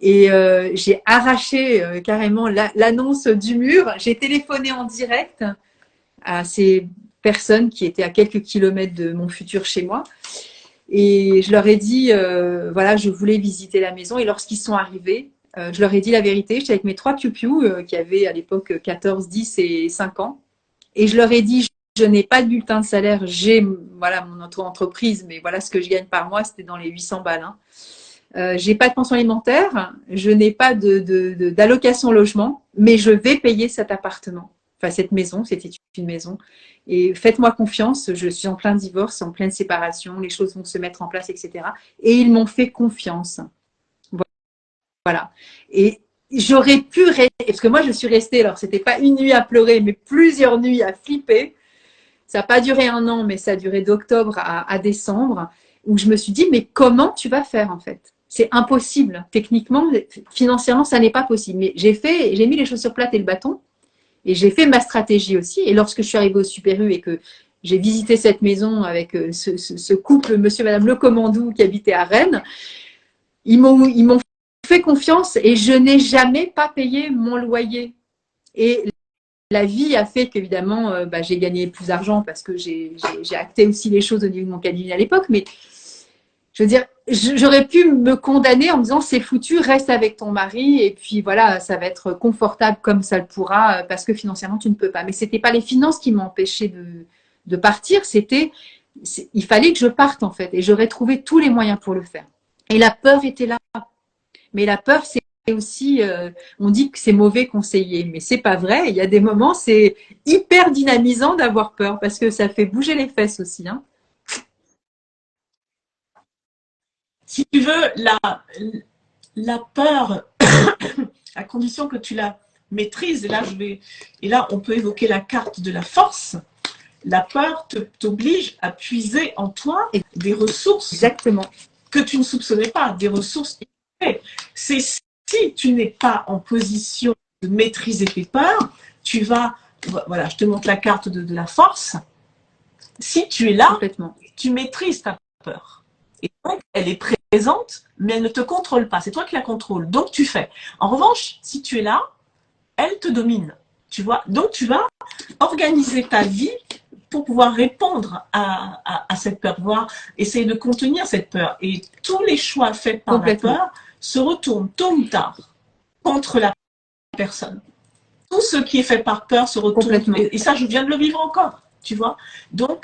Et j'ai arraché carrément l'annonce du mur. J'ai téléphoné en direct à ces personnes qui étaient à quelques kilomètres de mon futur chez moi. Et je leur ai dit, voilà, je voulais visiter la maison. Et lorsqu'ils sont arrivés, je leur ai dit la vérité. J'étais avec mes 3 piou-piou qui avaient à l'époque 14, 10 et 5 ans. Et je leur ai dit, je n'ai pas de bulletin de salaire. J'ai voilà, mon auto-entreprise, mais voilà ce que je gagne par mois, c'était dans les 800 balles. Hein. J'ai pas de pension alimentaire, je n'ai pas d'allocation logement, mais je vais payer cet appartement. Enfin, cette maison, c'était une maison. Et faites-moi confiance, je suis en plein divorce, en pleine séparation, les choses vont se mettre en place, etc. Et ils m'ont fait confiance. Voilà. Et j'aurais pu rester, parce que moi je suis restée, alors c'était pas une nuit à pleurer, mais plusieurs nuits à flipper. Ça n'a pas duré 1 an, mais ça a duré d'octobre à décembre, où je me suis dit, mais comment tu vas faire en fait? C'est impossible. Techniquement, financièrement, ça n'est pas possible. Mais j'ai mis les chaussures plates et le bâton. Et j'ai fait ma stratégie aussi. Et lorsque je suis arrivée au Super U et que j'ai visité cette maison avec ce couple, monsieur et madame Le Commandou, qui habitait à Rennes, ils m'ont fait confiance et je n'ai jamais pas payé mon loyer. Et la vie a fait qu'évidemment, j'ai gagné plus d'argent parce que j'ai acté aussi les choses au niveau de mon cabinet à l'époque. Mais je veux dire, j'aurais pu me condamner en me disant c'est foutu, reste avec ton mari et puis voilà, ça va être confortable comme ça le pourra parce que financièrement tu ne peux pas. Mais c'était pas les finances qui m'empêchaient de partir, il fallait que je parte en fait et j'aurais trouvé tous les moyens pour le faire. Et la peur était là. Mais la peur, c'est aussi, on dit que c'est mauvais conseiller, mais c'est pas vrai. Il y a des moments, c'est hyper dynamisant d'avoir peur parce que ça fait bouger les fesses aussi. Hein. Si tu veux, la peur, à condition que tu la maîtrises, et là on peut évoquer la carte de la force. La peur t'oblige à puiser en toi des ressources. Exactement. Que tu ne soupçonnais pas, des ressources. C'est si tu n'es pas en position de maîtriser tes peurs, tu vas, voilà, je te montre la carte de la force. Si tu es là, tu maîtrises ta peur. Et donc, elle est présente, mais elle ne te contrôle pas. C'est toi qui la contrôles. Donc, tu fais. En revanche, si tu es là, elle te domine. Tu vois? Donc, tu vas organiser ta vie pour pouvoir répondre à cette peur, pouvoir essayer de contenir cette peur. Et tous les choix faits par la peur se retournent tôt ou tard contre la personne. Tout ce qui est fait par peur se retourne. Et ça, je viens de le vivre encore. Tu vois? Donc,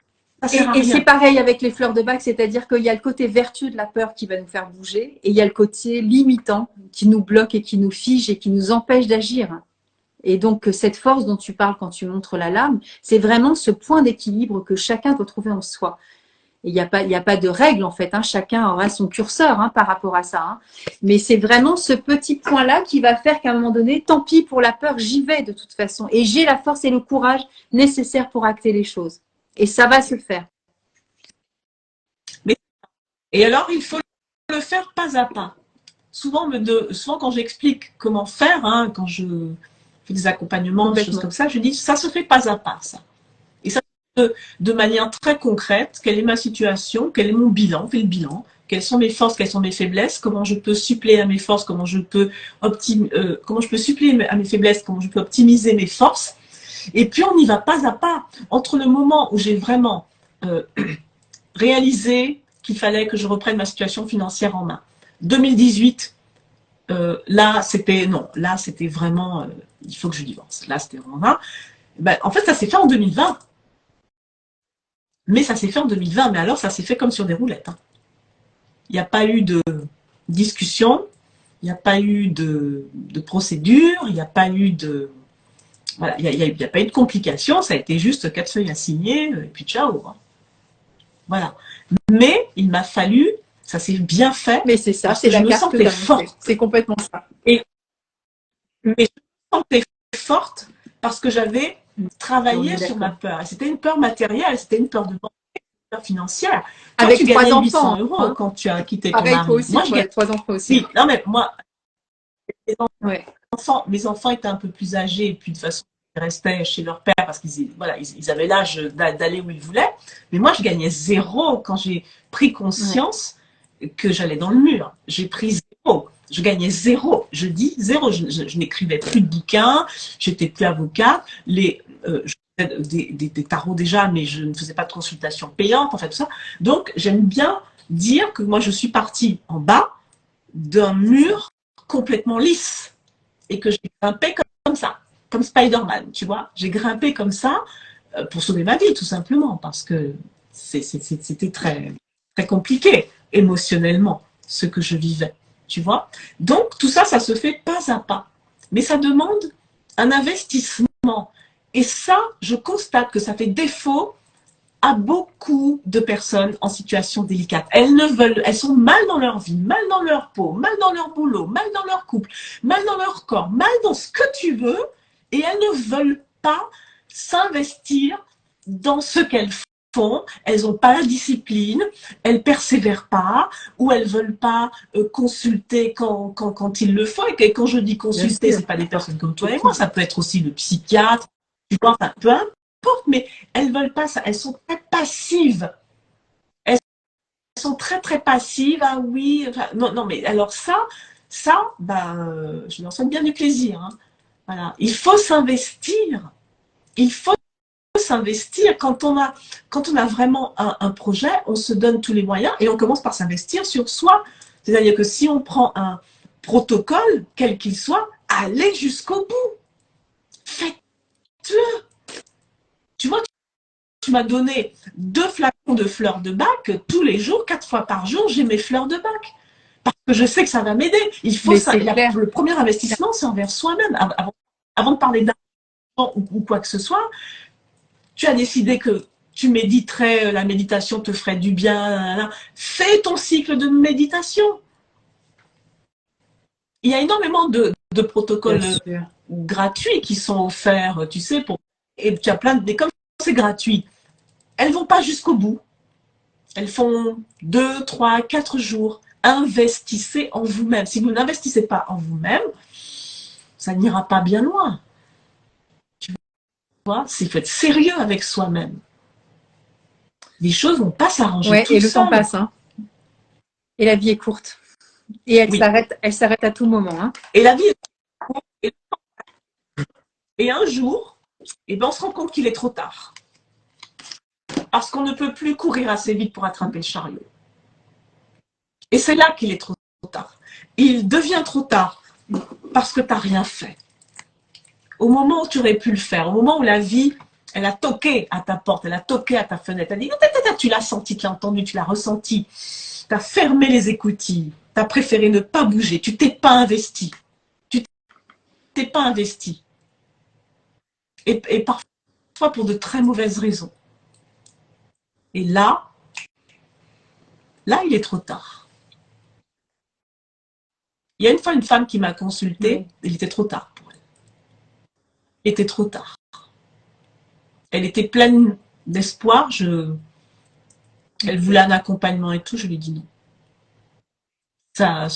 et c'est pareil avec les fleurs de bac, c'est-à-dire qu'il y a le côté vertueux de la peur qui va nous faire bouger et il y a le côté limitant qui nous bloque et qui nous fige et qui nous empêche d'agir. Et donc, cette force dont tu parles quand tu montres la lame, c'est vraiment ce point d'équilibre que chacun doit trouver en soi. Et il n'y a pas de règle, en fait. Hein. Chacun aura son curseur par rapport à ça. Hein. Mais c'est vraiment ce petit point-là qui va faire qu'à un moment donné, tant pis pour la peur, j'y vais de toute façon. Et j'ai la force et le courage nécessaires pour acter les choses. Et ça va se faire. Et alors, il faut le faire pas à pas. Souvent quand j'explique comment faire, quand je fais des accompagnements, des choses comme ça, je dis ça se fait pas à pas, ça. Et ça de manière très concrète, quelle est ma situation, quel est mon bilan, fais le bilan, quelles sont mes forces, quelles sont mes faiblesses, comment je peux suppléer à mes forces, comment je peux suppléer à mes faiblesses, comment je peux optimiser mes forces. Et puis on y va pas à pas. Entre le moment où j'ai vraiment réalisé qu'il fallait que je reprenne ma situation financière en main, 2018, là c'était vraiment il faut que je divorce. Là c'était vraiment là. Ben, en fait ça s'est fait en 2020. Mais ça s'est fait en 2020, mais alors ça s'est fait comme sur des roulettes. Hein. Il n'y a pas eu de discussion, il n'y a pas eu de procédure, il n'y a pas eu de... Voilà, il n'y a pas eu de complications, ça a été juste 4 feuilles à signer, et puis ciao. Hein. Voilà. Mais il m'a fallu, ça s'est bien fait. Mais c'est ça, c'est la carte d'un forte. C'est complètement ça. Mais je me sentais forte parce que j'avais travaillé sur ma peur. C'était une peur matérielle, c'était une peur de banque, une peur financière. Quand avec tu 3 gagnais enfants, 800 euros hein. Quand tu as quitté Pareil, ton mari. toi aussi, Moi, je gagnais 3 enfants aussi. Oui, non, mais moi, ouais. mes enfants étaient un peu plus âgés, et puis de toute façon, ils restaient chez leur père parce qu'ils avaient l'âge d'aller où ils voulaient. Mais moi, je gagnais 0 quand j'ai pris conscience que j'allais dans le mur. J'ai pris 0. Je gagnais 0. Je dis 0. Je n'écrivais plus de bouquins. J'étais plus avocate. Je faisais des tarots déjà, mais je ne faisais pas de consultation payante, en fait, tout ça. Donc, j'aime bien dire que moi, je suis partie en bas d'un mur complètement lisse et que j'ai grimpé comme ça, comme Spider-Man, tu vois. J'ai grimpé comme ça pour sauver ma vie, tout simplement, parce que c'était très, très compliqué émotionnellement, ce que je vivais, tu vois. Donc, tout ça, ça se fait pas à pas. Mais ça demande un investissement. Et ça, je constate que ça fait défaut à beaucoup de personnes en situation délicate. Elles sont mal dans leur vie, mal dans leur peau, mal dans leur boulot, mal dans leur couple, mal dans leur corps, mal dans ce que tu veux, et elles ne veulent pas s'investir dans ce qu'elles font. Elles n'ont pas la discipline, elles persévèrent pas, ou elles veulent pas consulter quand il le faut. Et quand je dis consulter, c'est pas des personnes comme toi et moi, ça peut être aussi le psychiatre, tu vois, enfin, peu importe, mais elles veulent pas ça. Elles sont très passives. Elles sont très très passives. Ah oui, enfin, non, mais alors ça, je leur souhaite bien du plaisir. Hein. Voilà, il faut s'investir. Il faut s'investir quand on a vraiment un projet, on se donne tous les moyens et on commence par s'investir sur soi. C'est-à-dire que si on prend un protocole, quel qu'il soit, allez jusqu'au bout. Faites-le. Tu vois, tu m'as donné 2 flacons de fleurs de bac tous les jours, 4 fois par jour, j'ai mes fleurs de bac. Parce que je sais que ça va m'aider. Il faut ça. Le premier investissement, c'est envers soi-même. Avant de parler d'argent ou quoi que ce soit, tu as décidé que tu méditerais, la méditation te ferait du bien. Fais ton cycle de méditation. Il y a énormément de protocoles gratuits qui sont offerts, tu sais, et tu as plein de... Comme c'est gratuit, elles vont pas jusqu'au bout. Elles font 2, 3, 4 jours. Investissez en vous-même. Si vous n'investissez pas en vous-même, ça n'ira pas bien loin. Tu vois, il faut être sérieux avec soi-même. Les choses vont pas s'arranger tout et le seul. temps passe. Hein. Et la vie est courte. Et elle s'arrête à tout moment. Hein. Et la vie est courte. Et un jour, on se rend compte qu'il est trop tard. Parce qu'on ne peut plus courir assez vite pour attraper le chariot. Et c'est là qu'il est trop tard. Il devient trop tard parce que tu n'as rien fait. Au moment où tu aurais pu le faire, au moment où la vie, elle a toqué à ta porte, elle a toqué à ta fenêtre, elle a dit, tu l'as senti, tu l'as entendu, tu l'as ressenti, tu as fermé les écoutilles, tu as préféré ne pas bouger, tu t'es pas investi. Tu t'es pas investi. Et parfois pour de très mauvaises raisons. Et là, il est trop tard. Il y a une fois une femme qui m'a consultée, il était trop tard pour elle. Il était trop tard. Elle était pleine d'espoir, elle voulait un accompagnement et tout, je lui ai dit non. Ça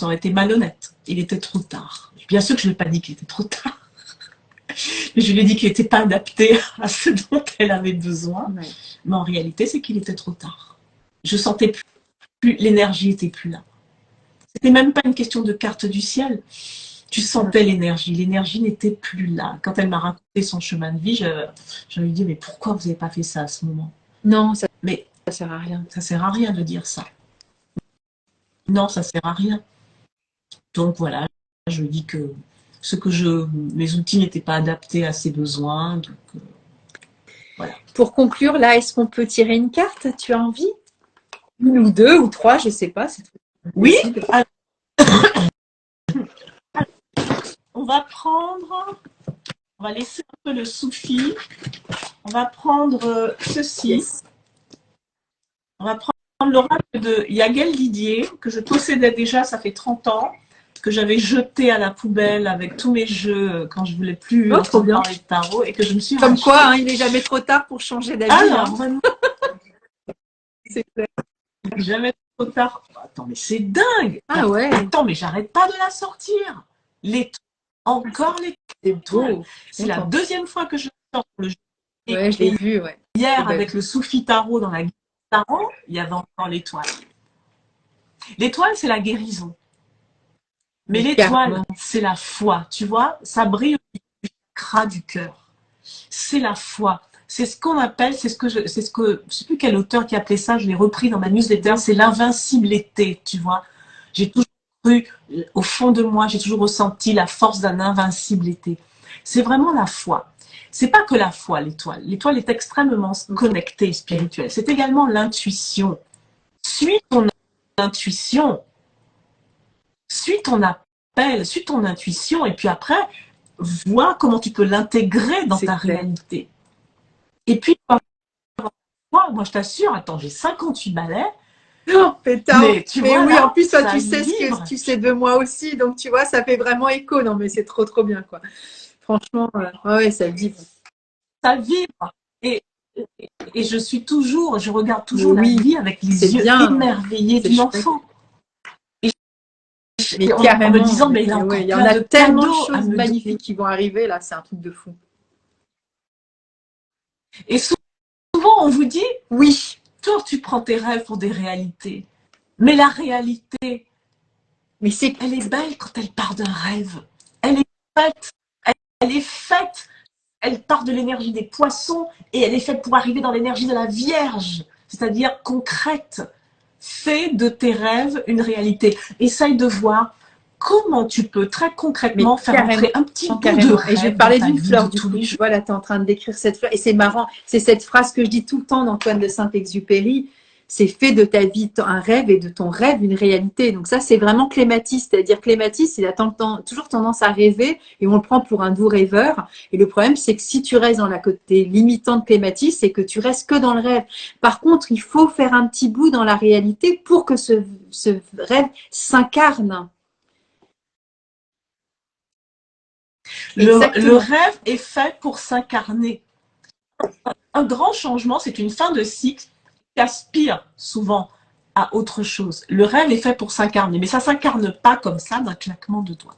aurait été malhonnête. Il était trop tard. Bien sûr que je ne lui ai pas dit qu'il était trop tard. Mais je lui ai dit qu'il n'était pas adapté à ce dont elle avait besoin. Mais en réalité, c'est qu'il était trop tard. Je sentais l'énergie était plus là. C'était même pas une question de carte du ciel. Tu sentais l'énergie n'était plus là. Quand elle m'a raconté son chemin de vie, je lui ai dit, mais pourquoi vous n'avez pas fait ça à ce moment? Non, mais ça sert à rien. Ça sert à rien de dire ça. Non, ça sert à rien. Donc voilà, je dis que mes outils n'étaient pas adaptés à ses besoins. Donc, voilà. Pour conclure, là, est-ce qu'on peut tirer une carte? Tu as envie? Une ou deux ou trois, je sais pas. Oui. On va laisser un peu le soufi. On va prendre ceci. Yes. On va prendre l'oracle de Yagel Didier, que je possédais déjà, ça fait 30 ans, que j'avais jeté à la poubelle avec tous mes jeux quand je voulais plus parler de tarot, et que je me suis Comme racheté. Quoi, hein, il n'est jamais trop tard pour changer d'avis. Alors, hein. C'est clair. Jamais trop tard. Attends, mais c'est dingue. Ah ouais. Attends, mais j'arrête pas de la sortir. Encore les étoiles. C'est la deuxième fois que je sors le jeu. Ouais, je l'ai vu, ouais. Hier, avec le Soufi Tarot dans la guide tarot, il y avait encore l'étoile. L'étoile, c'est la guérison. Mais l'étoile, c'est la foi. Tu vois, ça brille au chakra du cœur. C'est la foi. C'est ce qu'on appelle, je sais plus quel auteur qui appelait ça, je l'ai repris dans ma newsletter, c'est l'invincibilité, tu vois. J'ai toujours cru, au fond de moi, j'ai toujours ressenti la force d'un invincibilité. C'est vraiment la foi. C'est pas que la foi, l'étoile. L'étoile est extrêmement connectée, spirituelle. C'est également l'intuition. Suis ton intuition. Suis ton appel, suis ton intuition, et puis après, vois comment tu peux l'intégrer dans ta réalité. Et puis, moi, je t'assure, attends, j'ai 58 balais. Non, pétard. Mais oui, là, en plus, toi, tu sais ce que tu sais de moi aussi, donc tu vois, ça fait vraiment écho. Non, mais c'est trop, trop bien, quoi. Franchement, ouais, ça vibre. Ça vibre. Et je regarde toujours la vie avec les yeux émerveillés d'une enfant. Mais carrément, en me disant, mais il y en a tellement de choses magnifiques qui vont arriver, là, c'est un truc de fou. Et souvent, on vous dit, oui, toi, tu prends tes rêves pour des réalités. Mais la réalité, elle est belle quand elle part d'un rêve. Elle est faite, elle part de l'énergie des poissons et elle est faite pour arriver dans l'énergie de la Vierge, c'est-à-dire concrète. Fais de tes rêves une réalité. Essaye de voir comment tu peux très concrètement faire entrer un petit bout de rêve. Et je vais te parler d'une fleur du coup. Voilà, tu es en train de décrire cette fleur. Et c'est marrant, c'est cette phrase que je dis tout le temps d'Antoine de Saint-Exupéry. C'est fait de ta vie un rêve et de ton rêve une réalité. Donc ça, c'est vraiment Clématis. C'est-à-dire Clématis, il a toujours tendance à rêver et on le prend pour un doux rêveur. Et le problème, c'est que si tu restes dans la côté limitant de Clématis, c'est que tu restes que dans le rêve. Par contre, il faut faire un petit bout dans la réalité pour que ce rêve s'incarne. Le rêve est fait pour s'incarner. Un grand changement, c'est une fin de cycle qui aspire souvent à autre chose. Le rêve est fait pour s'incarner, mais ça ne s'incarne pas comme ça d'un claquement de doigts.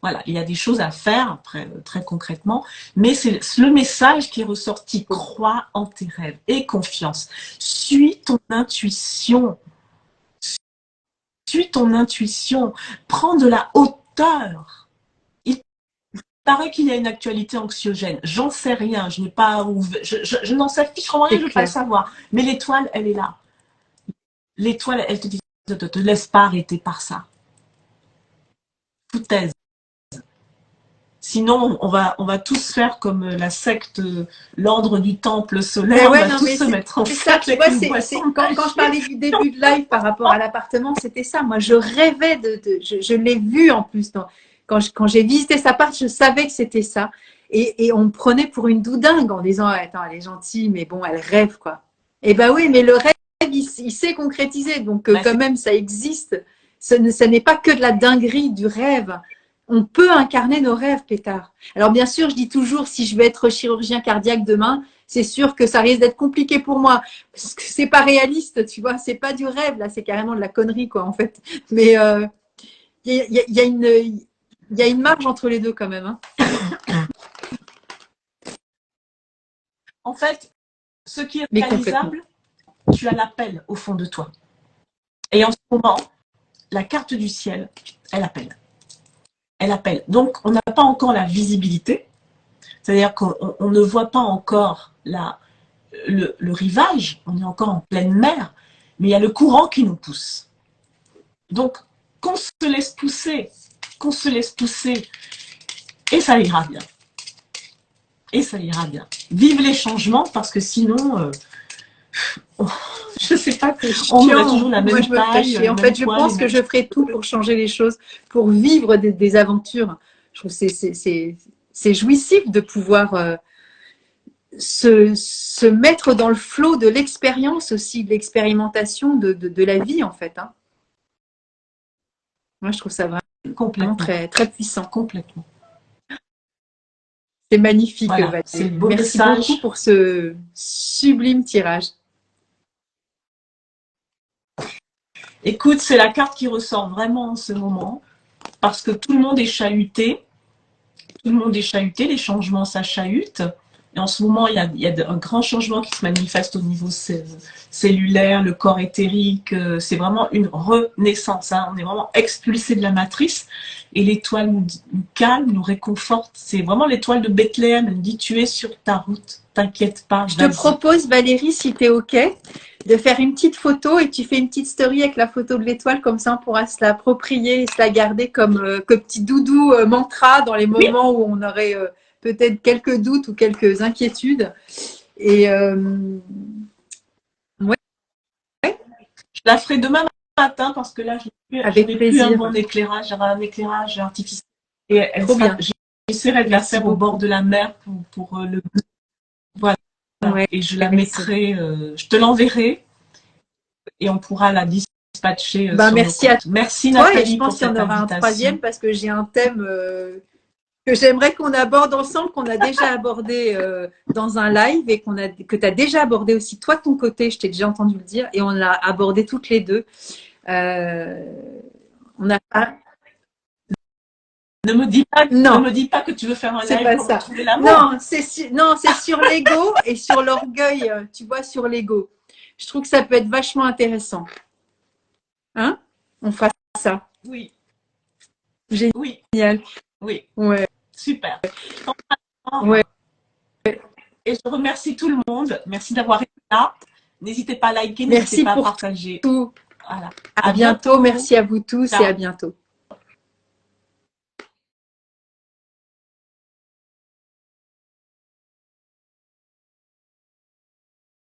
Voilà, il y a des choses à faire, après, très concrètement, mais c'est le message qui est ressorti. Crois en tes rêves, aie confiance. Suis ton intuition. Suis ton intuition. Prends de la hauteur. Il paraît qu'il y a une actualité anxiogène. J'en sais rien. Je n'ai pas je n'en sais fichement rien, je ne veux pas le savoir. Mais l'étoile, elle est là. L'étoile, elle te dit, ne te laisse pas arrêter par ça. Foutaise. Sinon, on va tous faire comme la secte, l'ordre du temple solaire. Ouais, on va tous se mettre en fait. Quand je parlais du début de live par rapport à l'appartement, c'était ça. Moi, je rêvais je l'ai vu en plus. Quand j'ai visité sa part, je savais que c'était ça. Et on me prenait pour une doudingue en disant, attends, elle est gentille, mais bon, elle rêve, quoi. Et ben oui, mais le rêve, il s'est concrétisé. Donc, quand même, ça existe. Ce n'est pas que de la dinguerie du rêve. On peut incarner nos rêves, Pétard. Alors, bien sûr, je dis toujours, si je vais être chirurgien cardiaque demain, c'est sûr que ça risque d'être compliqué pour moi. Parce que c'est pas réaliste, tu vois. C'est pas du rêve, là. C'est carrément de la connerie, quoi, en fait. Mais il y a une marge entre les deux quand même. Hein. En fait, ce qui est réalisable, tu as l'appel au fond de toi. Et en ce moment, la carte du ciel, elle appelle. Elle appelle. Donc, on n'a pas encore la visibilité, c'est-à-dire qu'on ne voit pas encore le rivage, on est encore en pleine mer, mais il y a le courant qui nous pousse. Donc, qu'on se laisse pousser, et ça ira bien. Et ça ira bien. Vive les changements, parce que sinon, je sais pas, on a toujours la même taille. En fait, je pense que je ferai tout pour changer les choses, pour vivre des aventures. Je trouve que c'est jouissif de pouvoir se mettre dans le flot de l'expérience aussi, de l'expérimentation de la vie, en fait. Hein. Moi, je trouve ça vraiment très, très puissant. Complètement. C'est magnifique, voilà, Valérie. Merci beaucoup pour ce sublime tirage. Écoute, c'est la carte qui ressort vraiment en ce moment, parce que tout le monde est chahuté. Tout le monde est chahuté, les changements, ça chahute. Et en ce moment, il y a un grand changement qui se manifeste au niveau cellulaire, le corps éthérique. C'est vraiment une renaissance. Hein. On est vraiment expulsé de la matrice. Et l'étoile nous calme, nous réconforte. C'est vraiment l'étoile de Bethléem. Elle dit, tu es sur ta route, t'inquiète pas. Je te propose, Valérie, si tu es OK, de faire une petite photo et tu fais une petite story avec la photo de l'étoile. Comme ça, on pourra se l'approprier et se la garder comme petit doudou mantra dans les moments où on aurait... peut-être quelques doutes ou quelques inquiétudes. Et ouais. Je la ferai demain matin parce que là, je n'ai plus un bon éclairage, j'aurai un éclairage artificiel. Et j'essaierai de la faire au bord de la mer pour le... Voilà. Ouais, et je la mettrai, je te l'enverrai et on pourra la dispatcher. Merci à toi. Merci Nathalie. Et je pense qu'il y en aura un troisième parce que j'ai un thème... que j'aimerais qu'on aborde ensemble, qu'on a déjà abordé dans un live et que tu as déjà abordé aussi toi de ton côté, je t'ai déjà entendu le dire, et on l'a abordé toutes les deux. On a... Ne me dis pas que tu veux faire un live pour retrouver l'amour. Non, c'est sur l'ego et sur l'orgueil, tu vois, sur l'ego. Je trouve que ça peut être vachement intéressant. Hein? On fera ça. Oui. Génial. Oui. Ouais. Super. Ouais. Et je remercie tout le monde. Merci d'avoir été là. N'hésitez pas à liker, n'hésitez pas à partager. Tout. Voilà. À bientôt. Merci à vous tous et à bientôt.